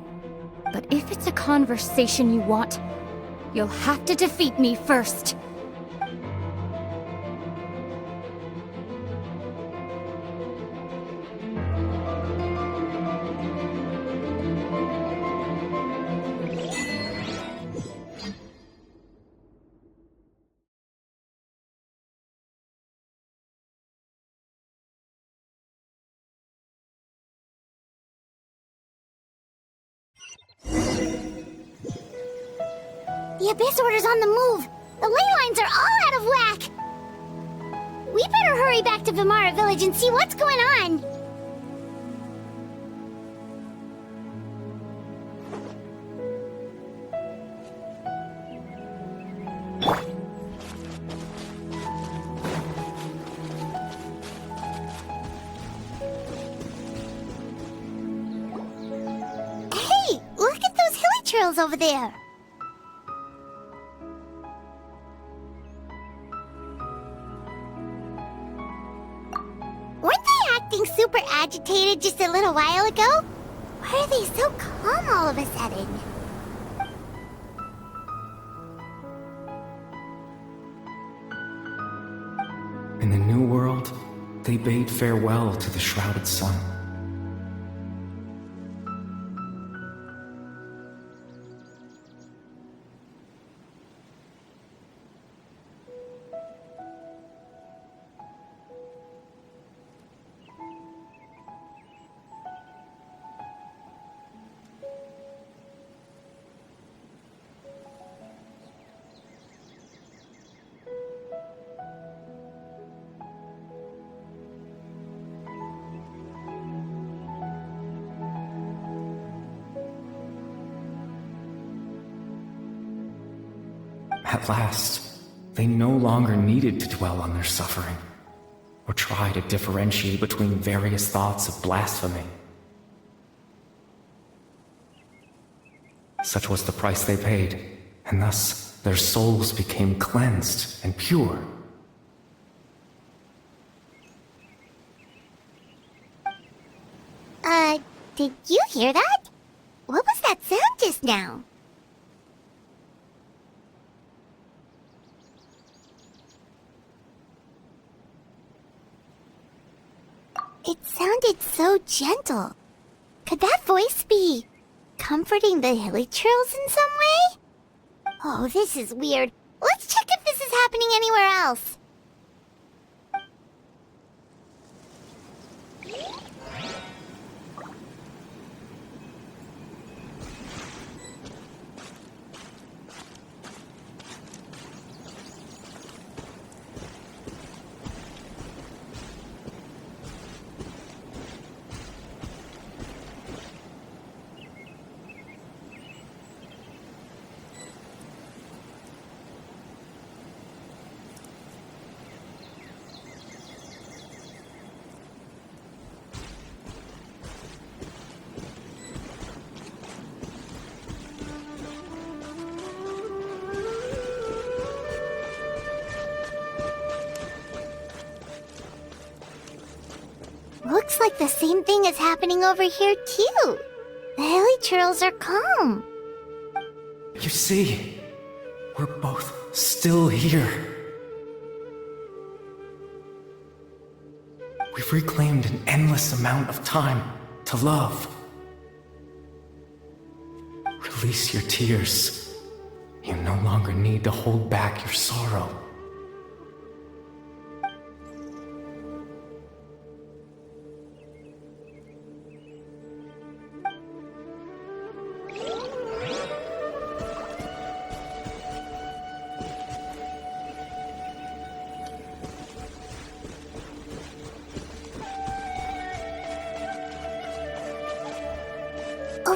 but if it's a conversation you want, you'll have to defeat me first. The Abyss Order's on the move! The ley lines are all out of whack! We better hurry back to Vimara Village and see what's going on! Hey! Look at those hilly trails over there! Super agitated just a little while ago? Why are they so calm all of a sudden? In the New World, they bade farewell to the shrouded sun. At last, they no longer needed to dwell on their suffering, or try to differentiate between various thoughts of blasphemy. Such was the price they paid, and thus their souls became cleansed and pure. Did you hear that? What was that sound just now? It sounded so gentle. Could that voice be comforting the hilly trails in some way? Oh, this is weird. Let's check if this is happening anywhere else. Looks like the same thing is happening over here, too. The hilly trails are calm. You see, we're both still here. We've reclaimed an endless amount of time to love. Release your tears. You no longer need to hold back your sorrow.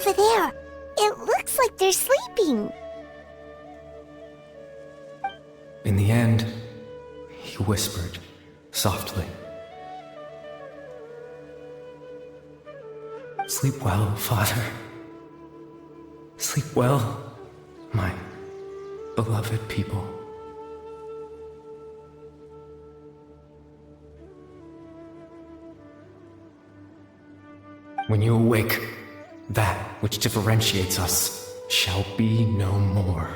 over there. It looks like they're sleeping. In the end, he whispered, softly. Sleep well, Father. Sleep well, my beloved people. When you awake, that which differentiates us shall be no more.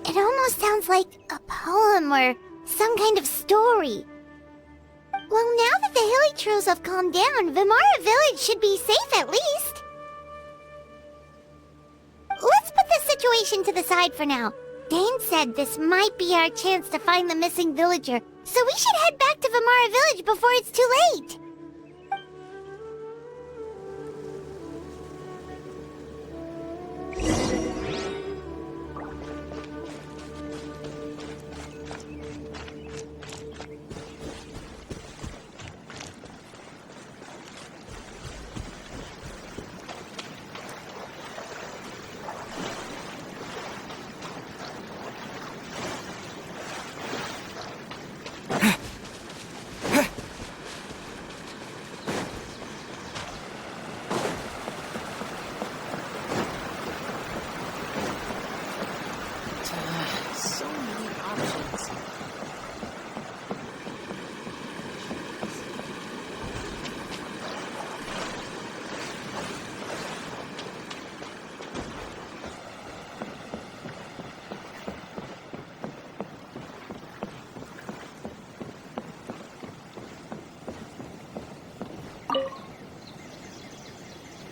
It almost sounds like a poem or some kind of story. Well, now that the Hilly have calmed down, Vimara Village should be safe at least. Let's put this situation to the side for now. Dane said this might be our chance to find the missing villager, so we should head back to Vimara Village before it's too late. So many options.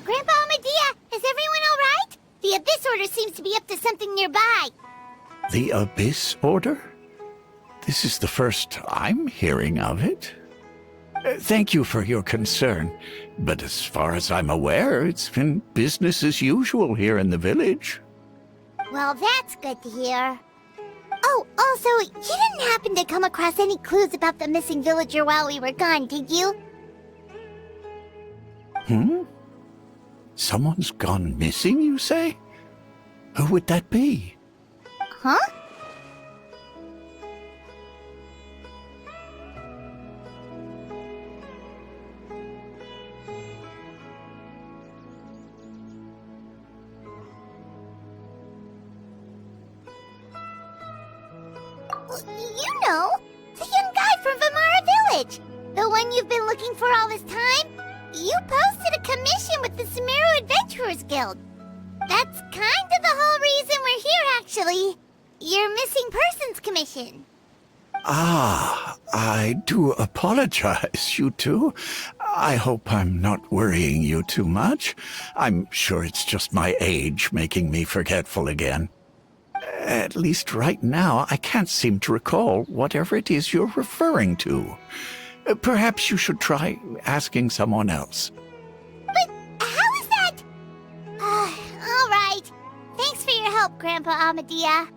Grandpa Amadea, is everyone all right? The Abyss Order seems to be up to something nearby. The Abyss Order? This is the first I'm hearing of it. Thank you for your concern, but as far as I'm aware, it's been business as usual here in the village. Well, that's good to hear. Oh, also, you didn't happen to come across any clues about the missing villager while we were gone, did you? Someone's gone missing, you say? Who would that be? Huh? You know, the young guy from Vimara Village. The one you've been looking for all this time. You posted a commission with the Sumeru Adventures Guild. That's kind of the whole reason we're here, actually. Your missing persons commission. Ah, I do apologize, you two. I hope I'm not worrying you too much. I'm sure it's just my age making me forgetful again. At least right now, I can't seem to recall whatever it is you're referring to. Perhaps you should try asking someone else. But how is that? All right. Thanks for your help, Grandpa Amadea.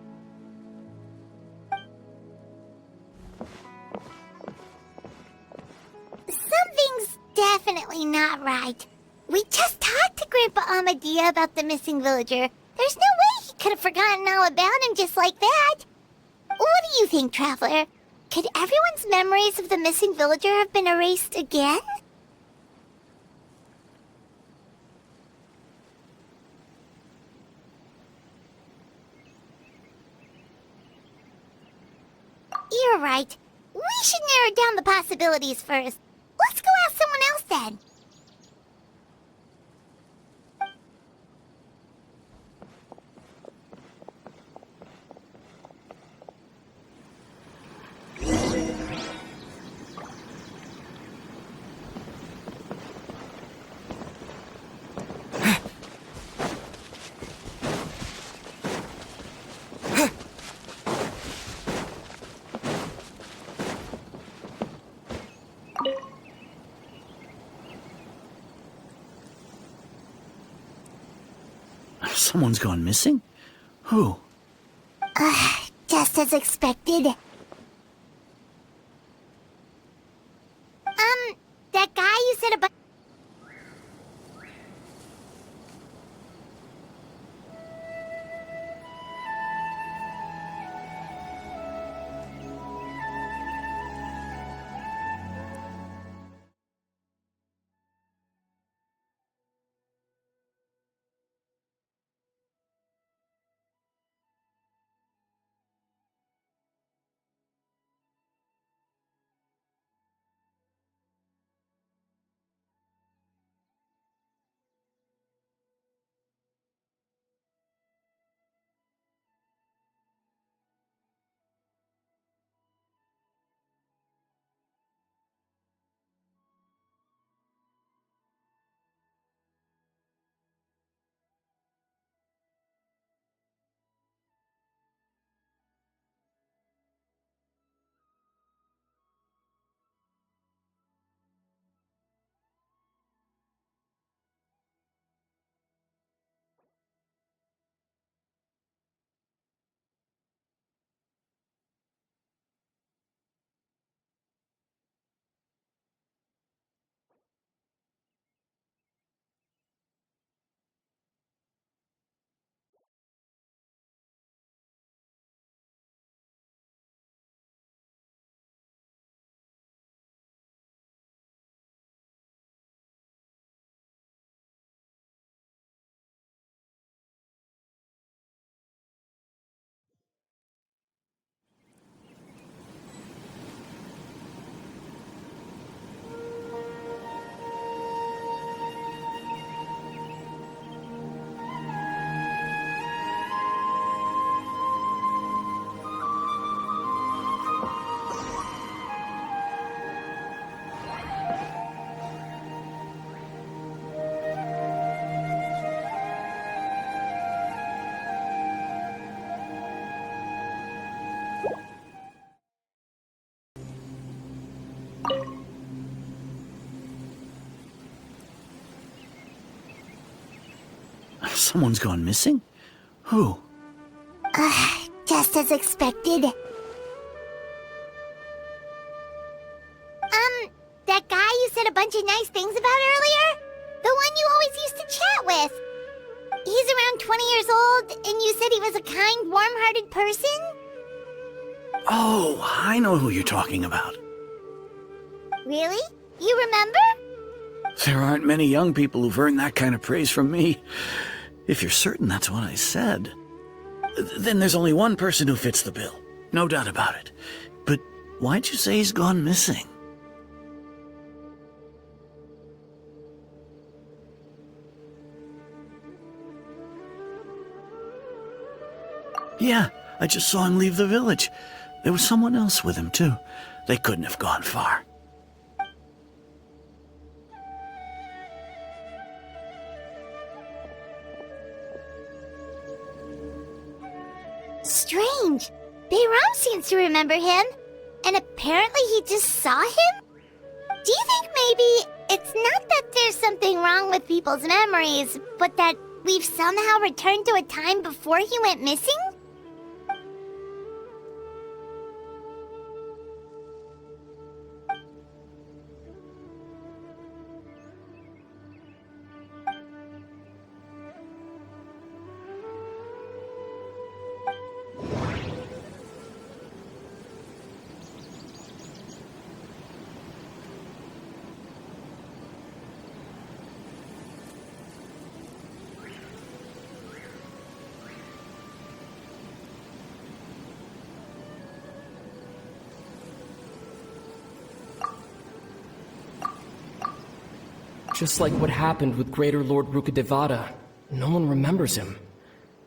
Something's definitely not right. We just talked to Grandpa Amadea about the missing villager. There's no way he could have forgotten all about him just like that. What do you think, Traveler? Could everyone's memories of the missing villager have been erased again? You're right. We should narrow down the possibilities first. Let's go ask someone else then. Someone's gone missing? Who? Just as expected. That guy you said about... Someone's gone missing? Who? Just as expected. That guy you said a bunch of nice things about earlier? The one you always used to chat with. He's around 20 years old, and you said he was a kind, warm-hearted person? Oh, I know who you're talking about. Really? You remember? There aren't many young people who've earned that kind of praise from me. If you're certain that's what I said, then there's only one person who fits the bill. No doubt about it. But why'd you say he's gone missing? Yeah, I just saw him leave the village. There was someone else with him, too. They couldn't have gone far. Strange. Bayram seems to remember him, and apparently he just saw him? Do you think maybe it's not that there's something wrong with people's memories, but that we've somehow returned to a time before he went missing? Just like what happened with Greater Lord Rukadevada, no one remembers him,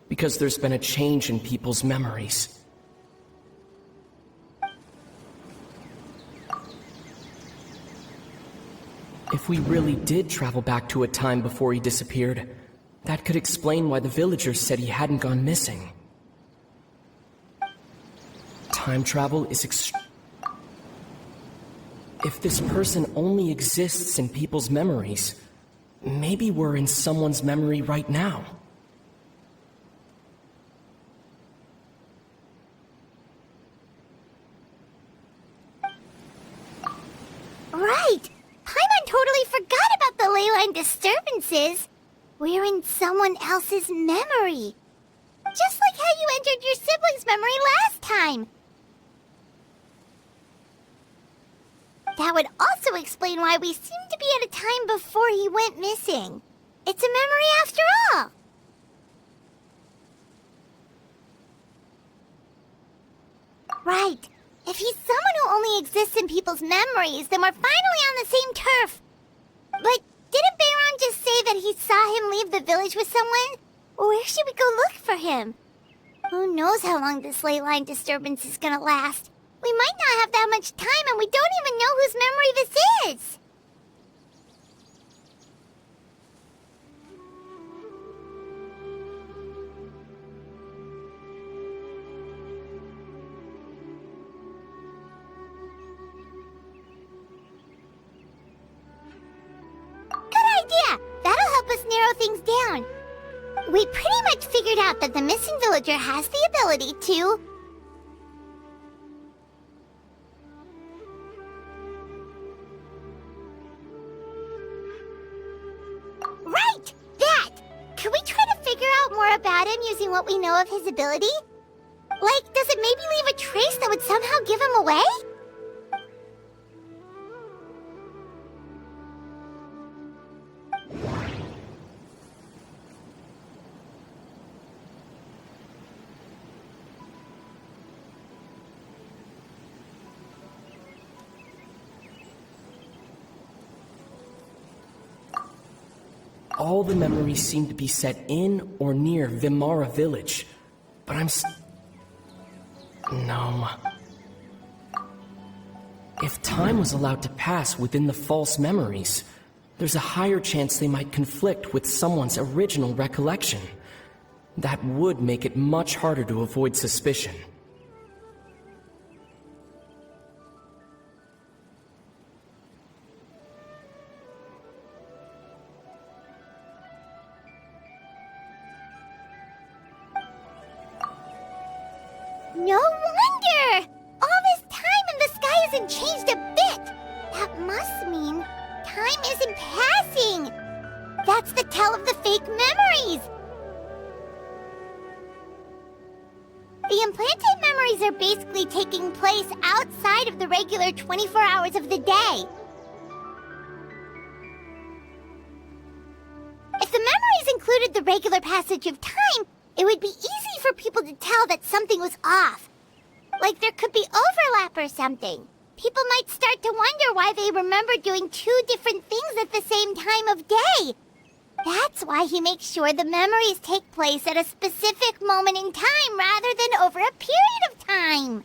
because there's been a change in people's memories. If we really did travel back to a time before he disappeared, that could explain why the villagers said he hadn't gone missing. Time travel is If this person only exists in people's memories, maybe we're in someone's memory right now. Right! Paimon totally forgot about the ley line disturbances. We're in someone else's memory. Just like how you entered your sibling's memory last time. That would also explain why we seem to be at a time before he went missing. It's a memory after all. Right. If he's someone who only exists in people's memories, then we're finally on the same turf. But didn't Bayron just say that he saw him leave the village with someone? Where should we go look for him? Who knows how long this ley line disturbance is gonna last? We might not have that much time, and we don't even know whose memory this is. Good idea! That'll help us narrow things down. We pretty much figured out that the missing villager has the ability to... Right! That! Can we try to figure out more about him using what we know of his ability? Like, does it maybe leave a trace that would somehow give him away? All the memories seem to be set in or near Vimara village, but No. If time was allowed to pass within the false memories, there's a higher chance they might conflict with someone's original recollection. That would make it much harder to avoid suspicion. No wonder! All this time and the sky hasn't changed a bit! That must mean time isn't passing! That's the tell of the fake memories! The implanted memories are basically taking place outside of the regular 24 hours of the day. If the memories included the regular passage of time, it would be easy for people to tell that something was off. Like there could be overlap or something. People might start to wonder why they remember doing two different things at the same time of day. That's why he makes sure the memories take place at a specific moment in time rather than over a period of time.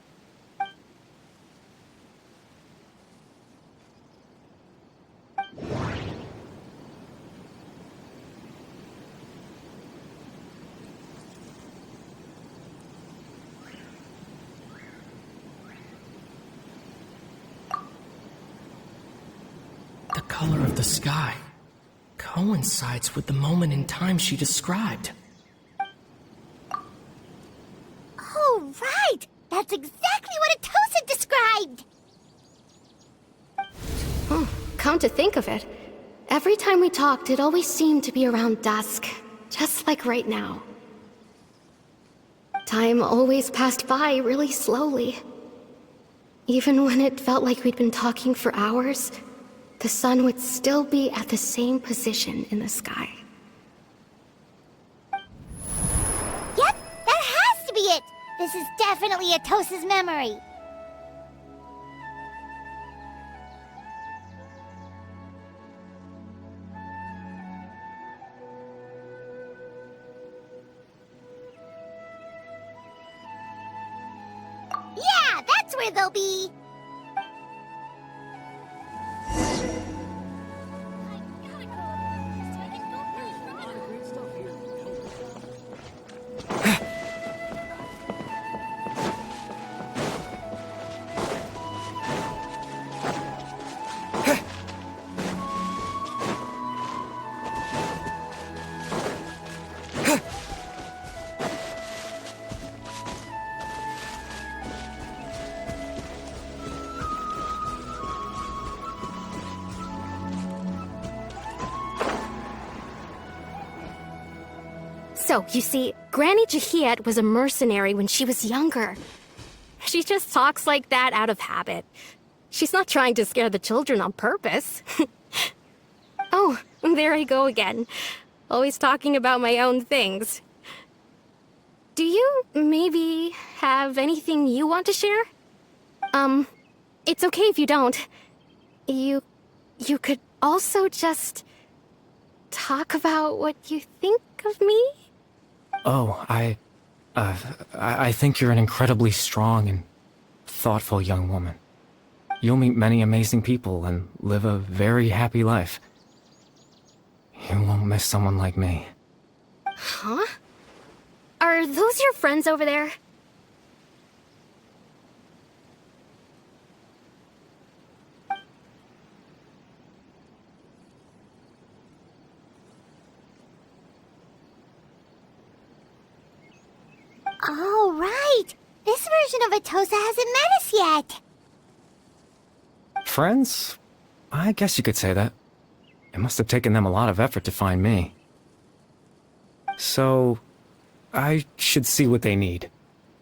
The color of the sky coincides with the moment in time she described. Oh, right! That's exactly what Atosa described! Come to think of it, every time we talked, it always seemed to be around dusk, just like right now. Time always passed by really slowly. Even when it felt like we'd been talking for hours, the sun would still be at the same position in the sky. Yep, that has to be it! This is definitely Atosa's memory. Yeah, that's where they'll be! So, you see, Granny Jahiet was a mercenary when she was younger. She just talks like that out of habit. She's not trying to scare the children on purpose. Oh, there I go again. Always talking about my own things. Do you maybe have anything you want to share? It's okay if you don't. You could also just talk about what you think of me? Oh, I think you're an incredibly strong and thoughtful young woman. You'll meet many amazing people and live a very happy life. You won't miss someone like me. Huh? Are those your friends over there? Oh, right! This version of Atosa hasn't met us yet! Friends? I guess you could say that. It must have taken them a lot of effort to find me. So, I should see what they need.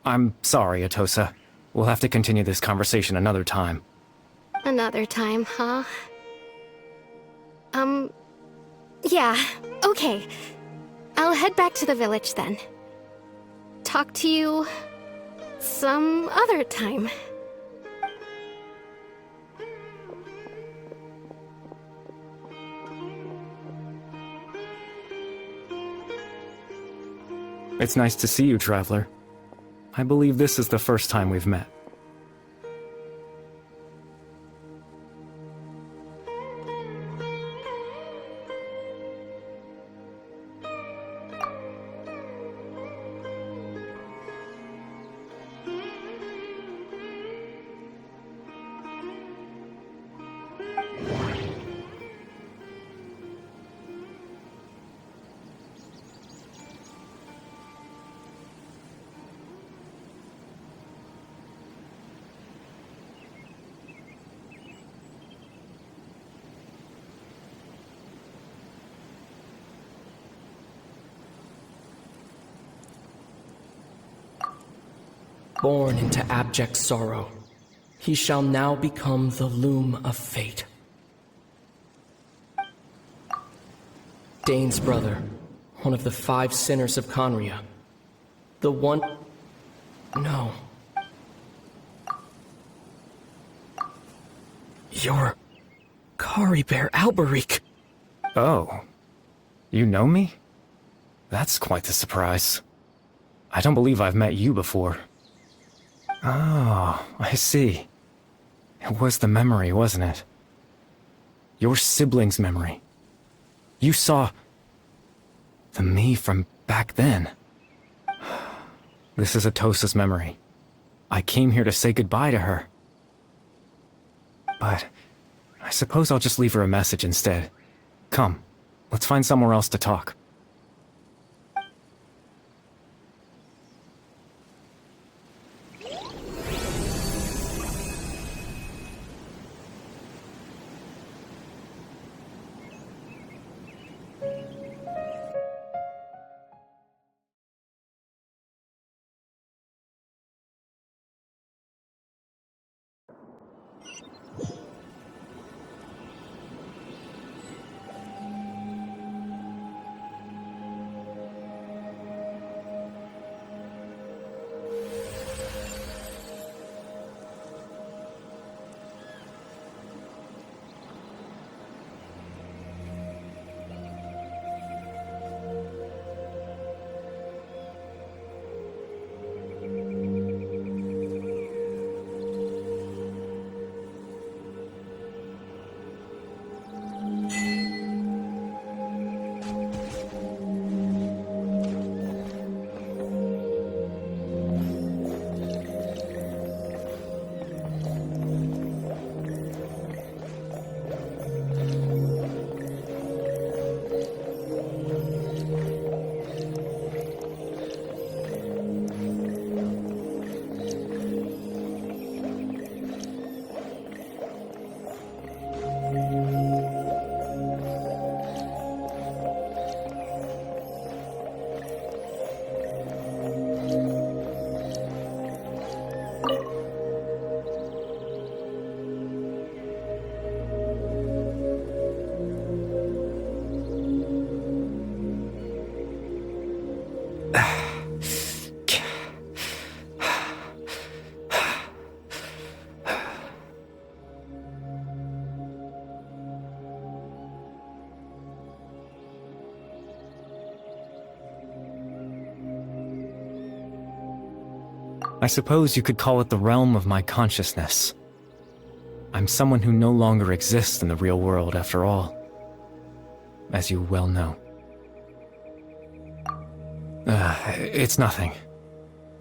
I'm sorry, Atosa. We'll have to continue this conversation another time. Another time, huh? Yeah, okay. I'll head back to the village then. Talk to you some other time. It's nice to see you, Traveler. I believe this is the first time we've met. Born into abject sorrow, he shall now become the loom of fate. Dane's brother, one of the 5 sinners of Conria. The one... No. You're... Calibert Alberic. Oh. You know me? That's quite the surprise. I don't believe I've met you before. Oh, I see. It was the memory, wasn't it? Your sibling's memory. You saw... the me from back then. This is Atosa's memory. I came here to say goodbye to her. But I suppose I'll just leave her a message instead. Come, let's find somewhere else to talk. I suppose you could call it the realm of my consciousness. I'm someone who no longer exists in the real world, after all, as you well know. It's nothing.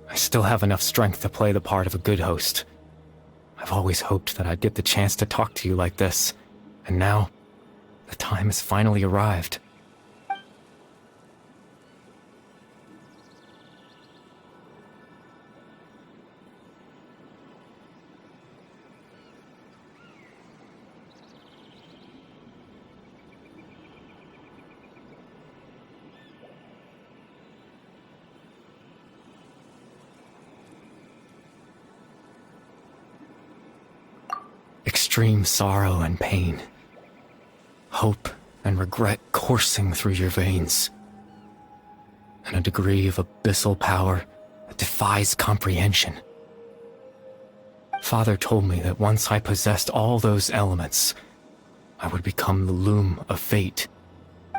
I still have enough strength to play the part of a good host. I've always hoped that I'd get the chance to talk to you like this, and now, the time has finally arrived. Extreme sorrow and pain, hope and regret coursing through your veins, and a degree of abyssal power that defies comprehension. Father told me that once I possessed all those elements, I would become the loom of fate.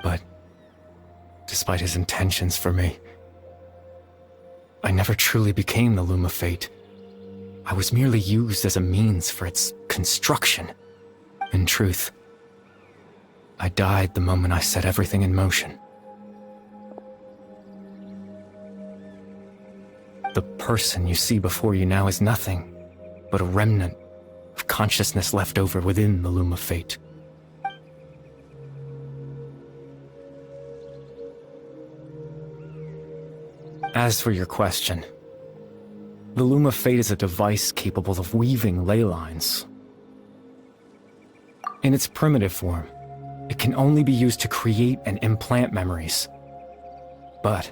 But despite his intentions for me, I never truly became the loom of fate. I was merely used as a means for its construction. In truth, I died the moment I set everything in motion. The person you see before you now is nothing but a remnant of consciousness left over within the loom of fate. As for your question, the Loom of Fate is a device capable of weaving ley lines. In its primitive form, it can only be used to create and implant memories. But,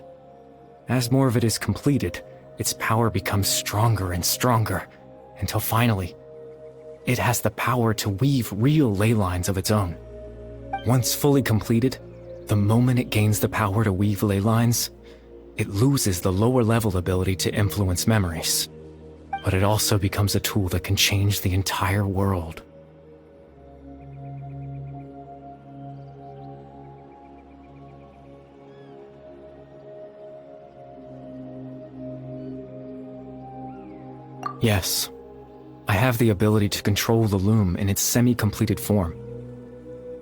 as more of it is completed, its power becomes stronger and stronger, until finally, it has the power to weave real ley lines of its own. Once fully completed, the moment it gains the power to weave ley lines, it loses the lower level ability to influence memories. But it also becomes a tool that can change the entire world. Yes, I have the ability to control the loom in its semi-completed form.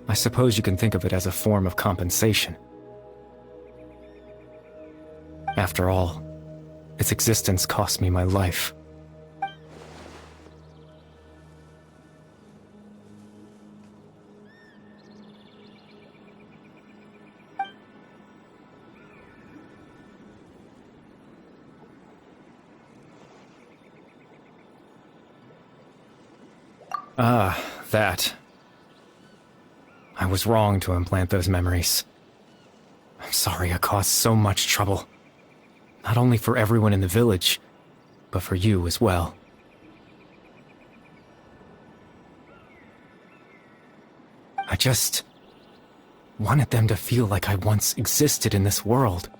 I suppose you can think of it as a form of compensation. After all, its existence cost me my life. Ah, that. I was wrong to implant those memories. I'm sorry I caused so much trouble. Not only for everyone in the village, but for you as well. I just wanted them to feel like I once existed in this world.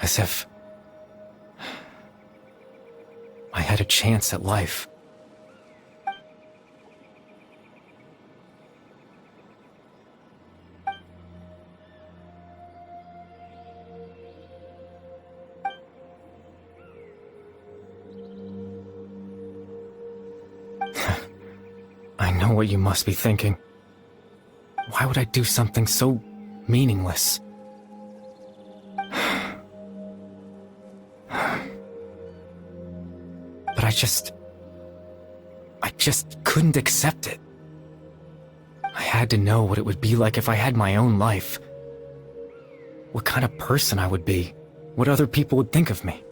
As if I had a chance at life. I know what you must be thinking. Why would I do something so meaningless? But I just couldn't accept it. I had to know what it would be like if I had my own life. What kind of person I would be. What other people would think of me.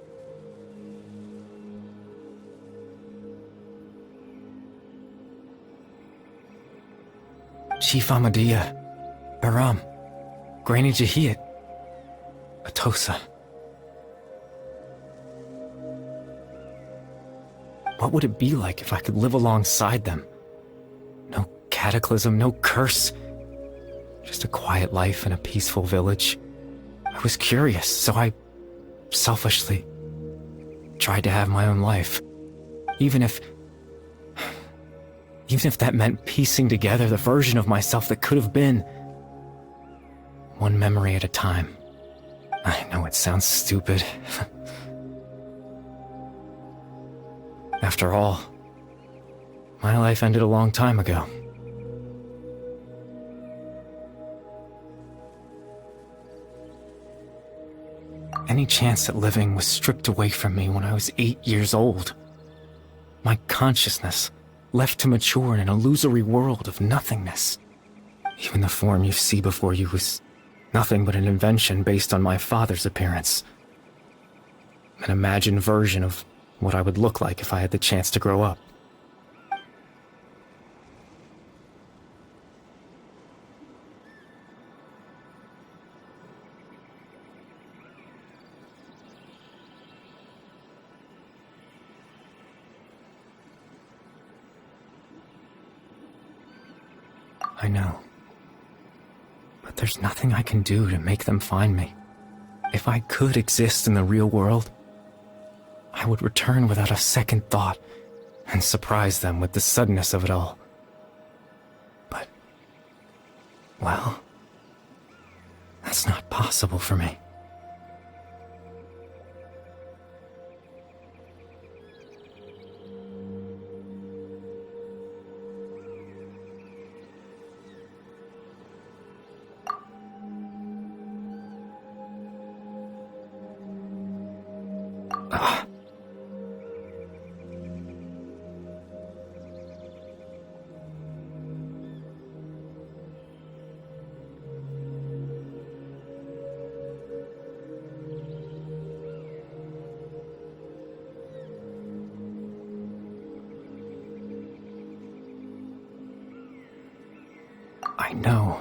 Chief Ahmadiyya, Baram, Granny Jahiyat, Atosa. What would it be like if I could live alongside them? No cataclysm, no curse. Just a quiet life in a peaceful village. I was curious, so I selfishly tried to have my own life. Even if that meant piecing together the version of myself that could have been. One memory at a time. I know it sounds stupid. After all, my life ended a long time ago. Any chance at living was stripped away from me when I was 8 years old. My consciousness left to mature in an illusory world of nothingness. Even the form you see before you was nothing but an invention based on my father's appearance. An imagined version of what I would look like if I had the chance to grow up. I know. But there's nothing I can do to make them find me. If I could exist in the real world, I would return without a second thought and surprise them with the suddenness of it all. But, well, that's not possible for me. I know.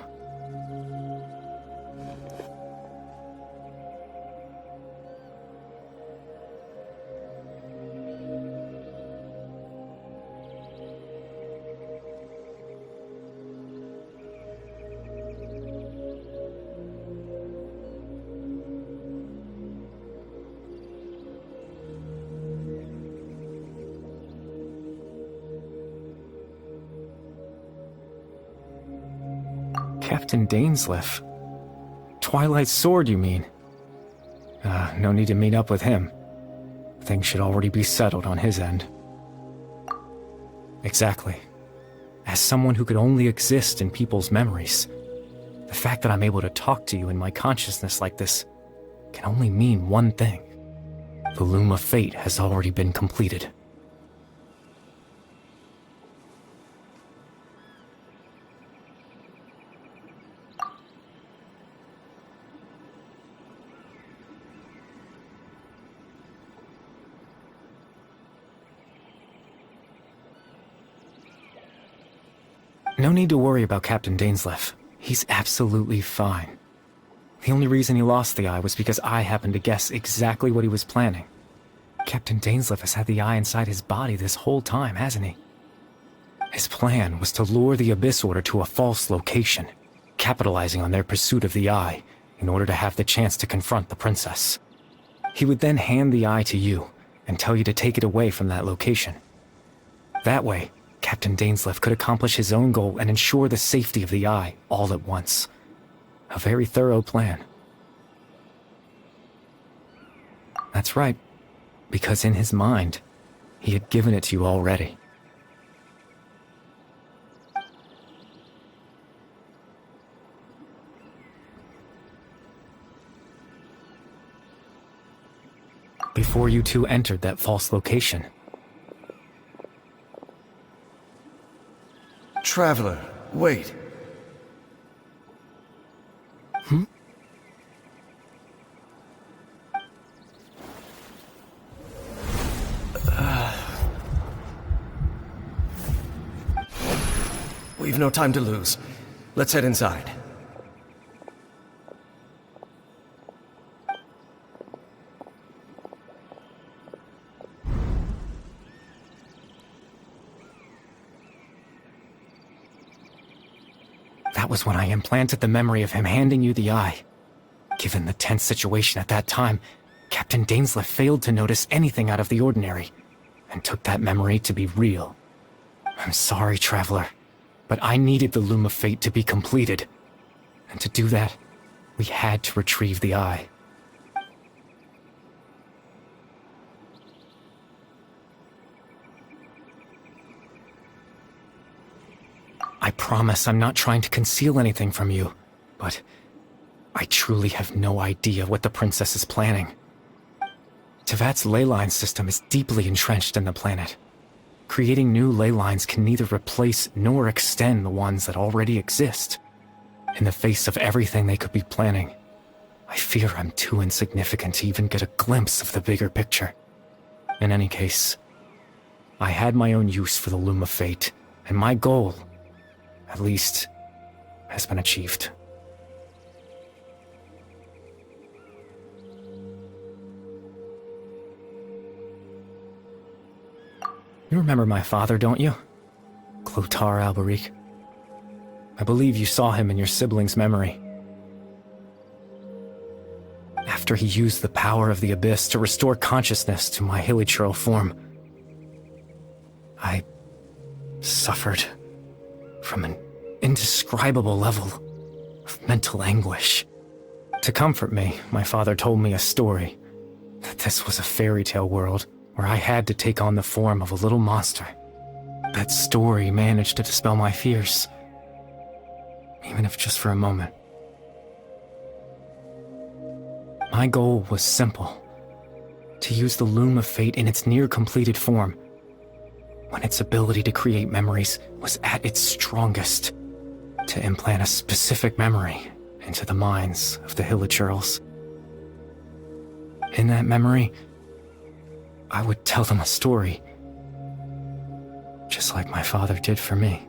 Captain Dainsleif. Twilight's sword, you mean? No need to meet up with him. Things should already be settled on his end. Exactly. As someone who could only exist in people's memories, the fact that I'm able to talk to you in my consciousness like this can only mean one thing. The Loom of Fate has already been completed. No need to worry about Captain Dainsleif. He's absolutely fine. The only reason he lost the eye was because I happened to guess exactly what he was planning. Captain Dainsleif has had the eye inside his body this whole time, hasn't he? His plan was to lure the Abyss Order to a false location, capitalizing on their pursuit of the eye in order to have the chance to confront the princess. He would then hand the eye to you and tell you to take it away from that location. That way, Captain Dainsleif could accomplish his own goal and ensure the safety of the eye all at once. A very thorough plan. That's right, because in his mind, he had given it to you already. Before you two entered that false location. Traveler, wait. We've no time to lose. Let's head inside. That was when I implanted the memory of him handing you the eye. Given the tense situation at that time, Captain Dainsleif failed to notice anything out of the ordinary, and took that memory to be real. I'm sorry, Traveler, but I needed the Loom of Fate to be completed. And to do that, we had to retrieve the eye. I promise I'm not trying to conceal anything from you, but I truly have no idea what the princess is planning. Tevat's ley line system is deeply entrenched in the planet. Creating new ley lines can neither replace nor extend the ones that already exist. In the face of everything they could be planning, I fear I'm too insignificant to even get a glimpse of the bigger picture. In any case, I had my own use for the Loom of Fate, and my goal, at least, has been achieved. You remember my father, don't you? Clotar Alberic. I believe you saw him in your sibling's memory. After he used the power of the Abyss to restore consciousness to my hilichurl form, I suffered from an indescribable level of mental anguish. To comfort me, my father told me a story, that this was a fairy tale world where I had to take on the form of a little monster. That story managed to dispel my fears, even if just for a moment. My goal was simple, to use the Loom of Fate in its near-completed form, when its ability to create memories was at its strongest, to implant a specific memory into the minds of the hilichurls. In that memory, I would tell them a story, just like my father did for me.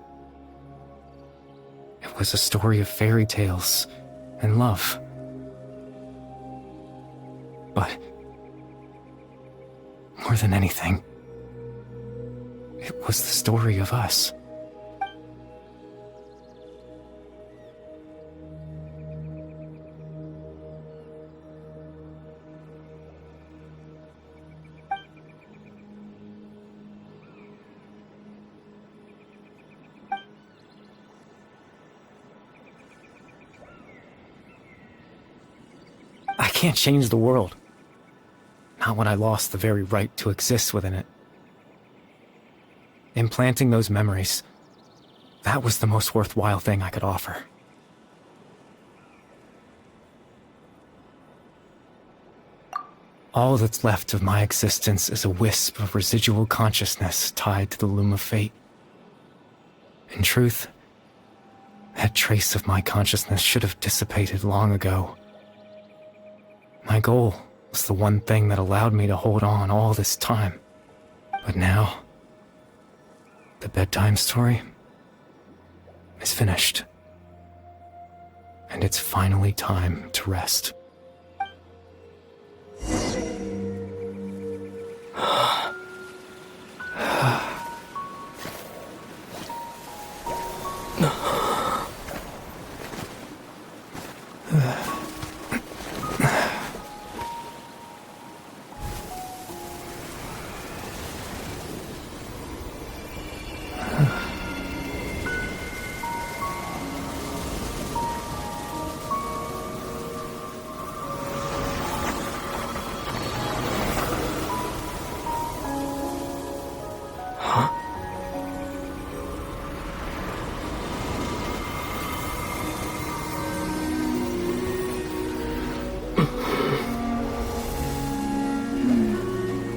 It was a story of fairy tales and love. But more than anything, it was the story of us. can't change the world. Not when I lost the very right to exist within it. Implanting those memories, that was the most worthwhile thing I could offer. All that's left of my existence is a wisp of residual consciousness tied to the loom of fate. In truth, that trace of my consciousness should have dissipated long ago. My goal was the one thing that allowed me to hold on all this time. But now, the bedtime story is finished. And it's finally time to rest.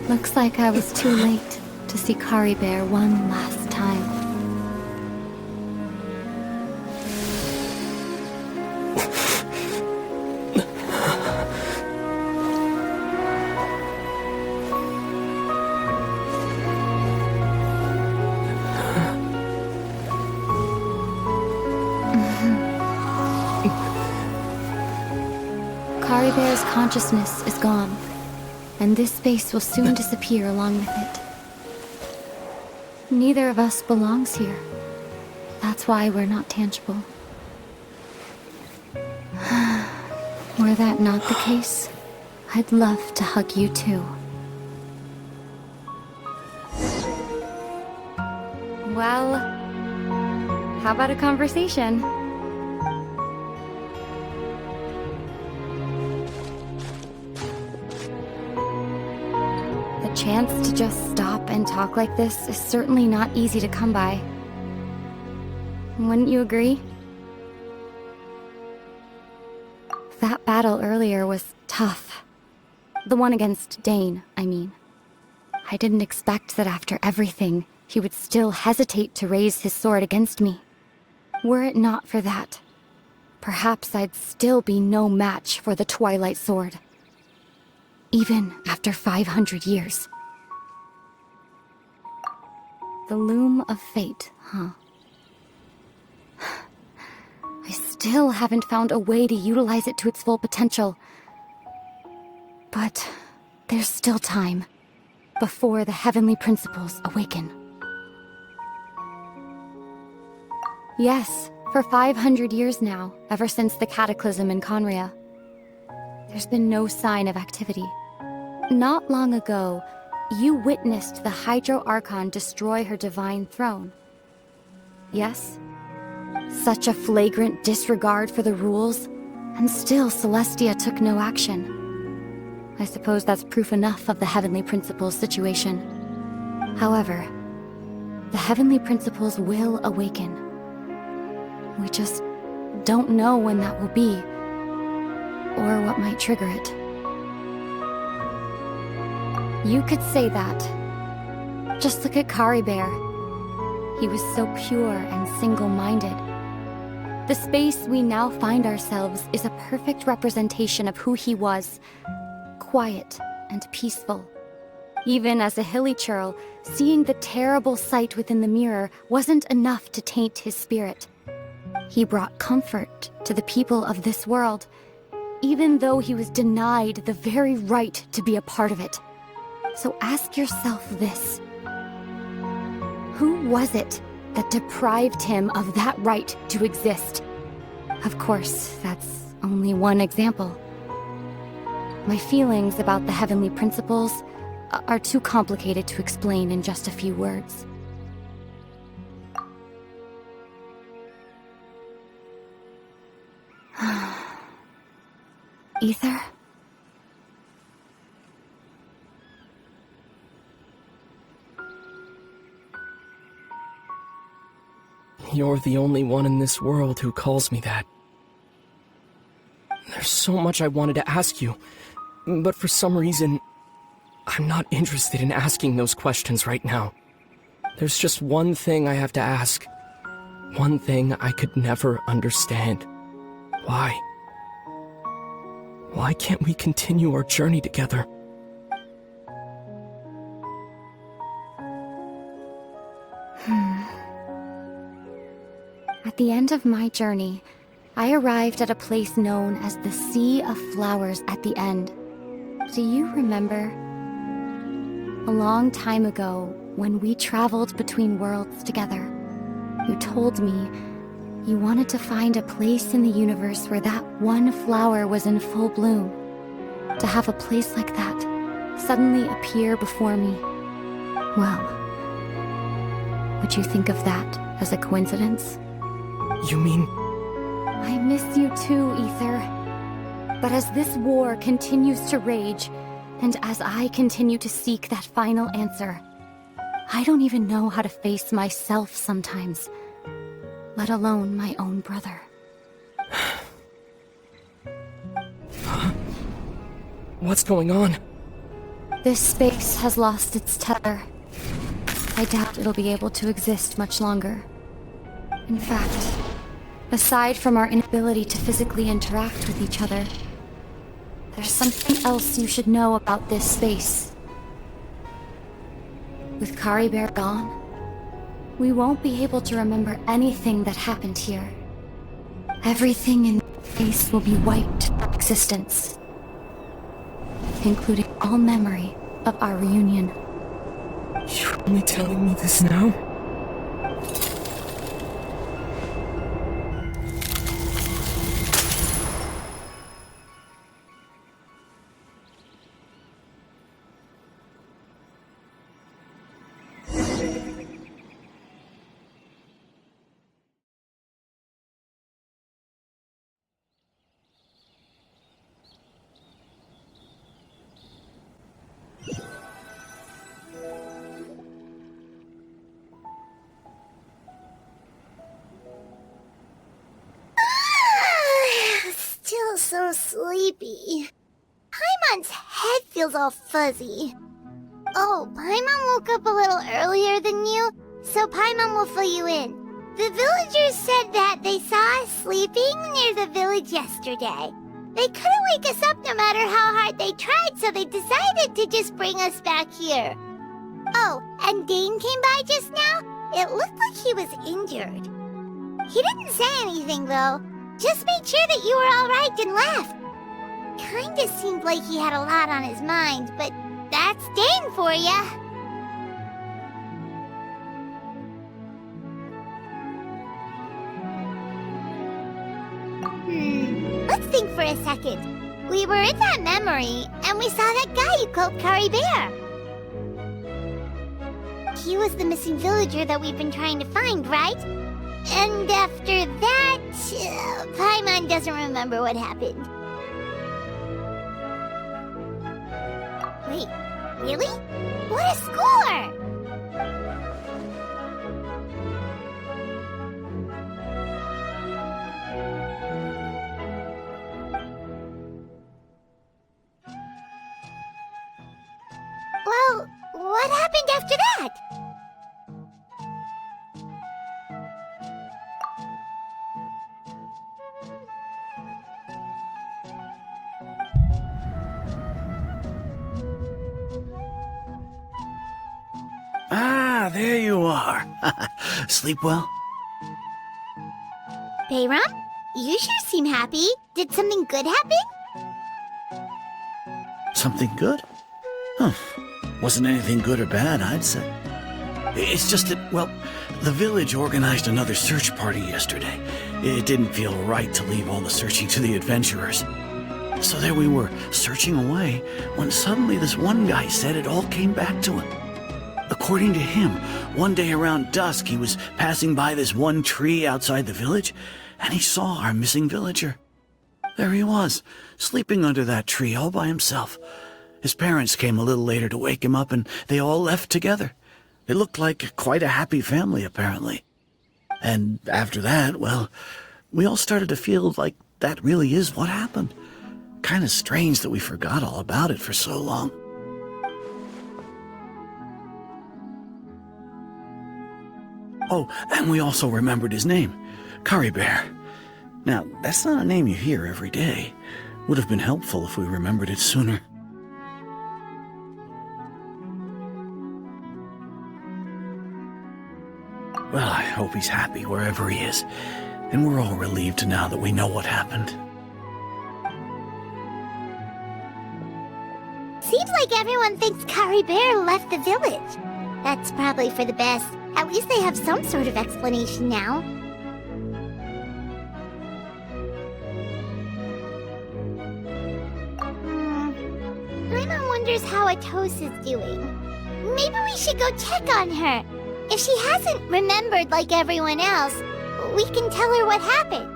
Looks like I was too late to see Calibert one last time. Calibert's consciousness is gone. And this space will soon disappear along with it. Neither of us belongs here. That's why we're not tangible. Were that not the case, I'd love to hug you too. Well, how about a conversation? The chance to just stop and talk like this is certainly not easy to come by. Wouldn't you agree? That battle earlier was tough. The one against Dane, I mean. I didn't expect that after everything, he would still hesitate to raise his sword against me. Were it not for that, perhaps I'd still be no match for the Twilight Sword. Even after 500 years. The loom of fate, huh? I still haven't found a way to utilize it to its full potential. But there's still time before the heavenly principles awaken. Yes, for 500 years now, ever since the cataclysm in Conria, there's been no sign of activity. Not long ago, you witnessed the Hydro Archon destroy her divine throne. Yes? Such a flagrant disregard for the rules, and still Celestia took no action. I suppose that's proof enough of the Heavenly Principles situation. However, the Heavenly Principles will awaken. We just don't know when that will be, or what might trigger it. You could say that. Just look at Calibert. He was so pure and single-minded. The space we now find ourselves is a perfect representation of who he was. Quiet and peaceful. Even as a hilly churl, seeing the terrible sight within the mirror wasn't enough to taint his spirit. He brought comfort to the people of this world, even though he was denied the very right to be a part of it. So ask yourself this. Who was it that deprived him of that right to exist? Of course, that's only one example. My feelings about the Heavenly Principles are too complicated to explain in just a few words. Aether, You're the only one in this world who calls me that. There's so much I wanted to ask you, but for some reason, I'm not interested in asking those questions right now. There's just one thing I have to ask. One thing I could never understand. Why? Why can't we continue our journey together? At the end of my journey, I arrived at a place known as the Sea of Flowers at the end. Do you remember? A long time ago, when we traveled between worlds together, you told me you wanted to find a place in the universe where that one flower was in full bloom. To have a place like that suddenly appear before me. Well, would you think of that as a coincidence? You mean... I miss you too, Aether. But as this war continues to rage, and as I continue to seek that final answer, I don't even know how to face myself sometimes, let alone my own brother. What's going on? This space has lost its tether. I doubt it'll be able to exist much longer. In fact, aside from our inability to physically interact with each other, there's something else you should know about this space. With Calibert gone, we won't be able to remember anything that happened here. Everything in this space will be wiped from existence, including all memory of our reunion. You're only telling me this now? Still so sleepy. Paimon's head feels all fuzzy. Oh, Paimon woke up a little earlier than you, so Paimon will fill you in. The villagers said that they saw us sleeping near the village yesterday. They couldn't wake us up no matter how hard they tried, so they decided to just bring us back here. Oh, and Dane came by just now. It looked like he was injured. He didn't say anything, though. Just made sure that you were all right and left. Kinda seemed like he had a lot on his mind, but that's Dane for ya. Let's think for a second. We were in that memory, and we saw that guy you called Calibert. He was the missing villager that we've been trying to find, right? And after that, Paimon doesn't remember what happened. Wait, really? What a score! Well, what happened after that? Ah, there you are. Sleep well? Bayram, you sure seem happy. Did something good happen? Something good? Huh. Wasn't anything good or bad, I'd say. It's just that, well, the village organized another search party yesterday. It didn't feel right to leave all the searching to the adventurers. So there we were, searching away, when suddenly this one guy said it all came back to him. According to him, one day around dusk he was passing by this one tree outside the village, and he saw our missing villager. There he was, sleeping under that tree all by himself. His parents came a little later to wake him up, and they all left together. It looked like quite a happy family, apparently. And after that, well, we all started to feel like that really is what happened. Kind of strange that we forgot all about it for so long. Oh, and we also remembered his name, Calibert. Now, that's not a name you hear every day. Would have been helpful if we remembered it sooner. Well, I hope he's happy wherever he is, and we're all relieved now that we know what happened. Seems like everyone thinks Calibert left the village. That's probably for the best. At least they have some sort of explanation now. Paimon wonders how Atosa's doing. Maybe we should go check on her. If she hasn't remembered like everyone else, we can tell her what happened.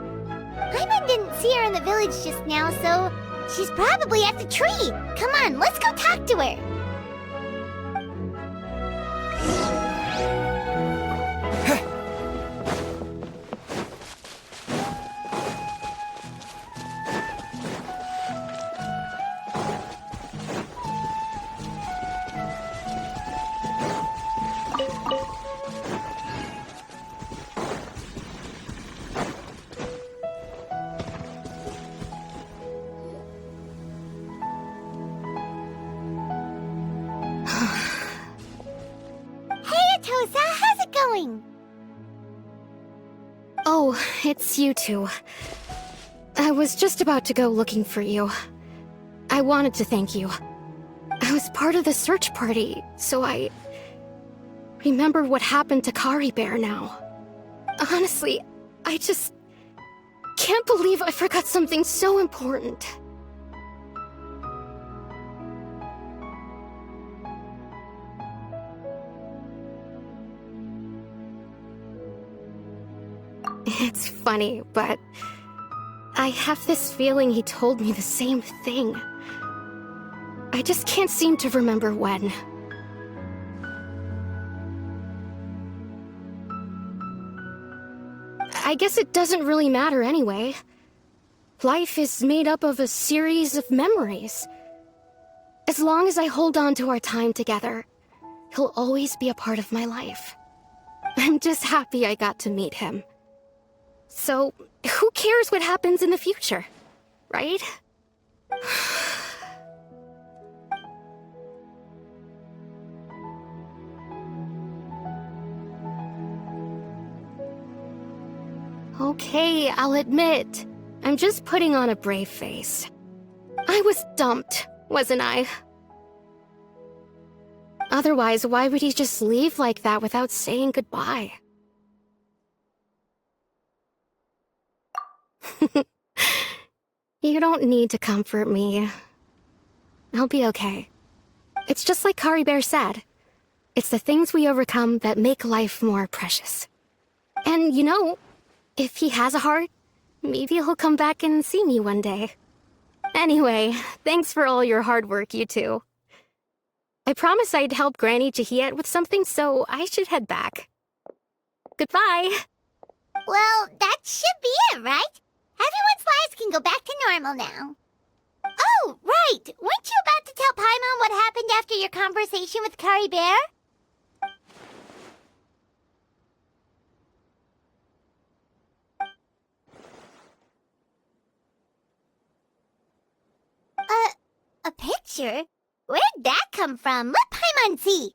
Paimon didn't see her in the village just now, so she's probably at the tree. Come on, let's go talk to her. How's it going? Oh, it's you two. I was just about to go looking for you. I wanted to thank you. I was part of the search party, so I remember what happened to Calibert now. Honestly, I just can't believe I forgot something so important. It's funny, but I have this feeling he told me the same thing. I just can't seem to remember when. I guess it doesn't really matter anyway. Life is made up of a series of memories. As long as I hold on to our time together, he'll always be a part of my life. I'm just happy I got to meet him. So, who cares what happens in the future, right? Okay, I'll admit, I'm just putting on a brave face. I was dumped, wasn't I? Otherwise, why would he just leave like that without saying goodbye? You don't need to comfort me. I'll be okay. It's just like Calibert said. It's the things we overcome that make life more precious. And you know, if he has a heart, maybe he'll come back and see me one day. Anyway, thanks for all your hard work, you two. I promised I'd help Granny Jahiet with something, so I should head back. Goodbye! Well, that should be it, right? Everyone's lives can go back to normal now. Oh, right! Weren't you about to tell Paimon what happened after your conversation with Calibert? A picture? Where'd that come from? Let Paimon see.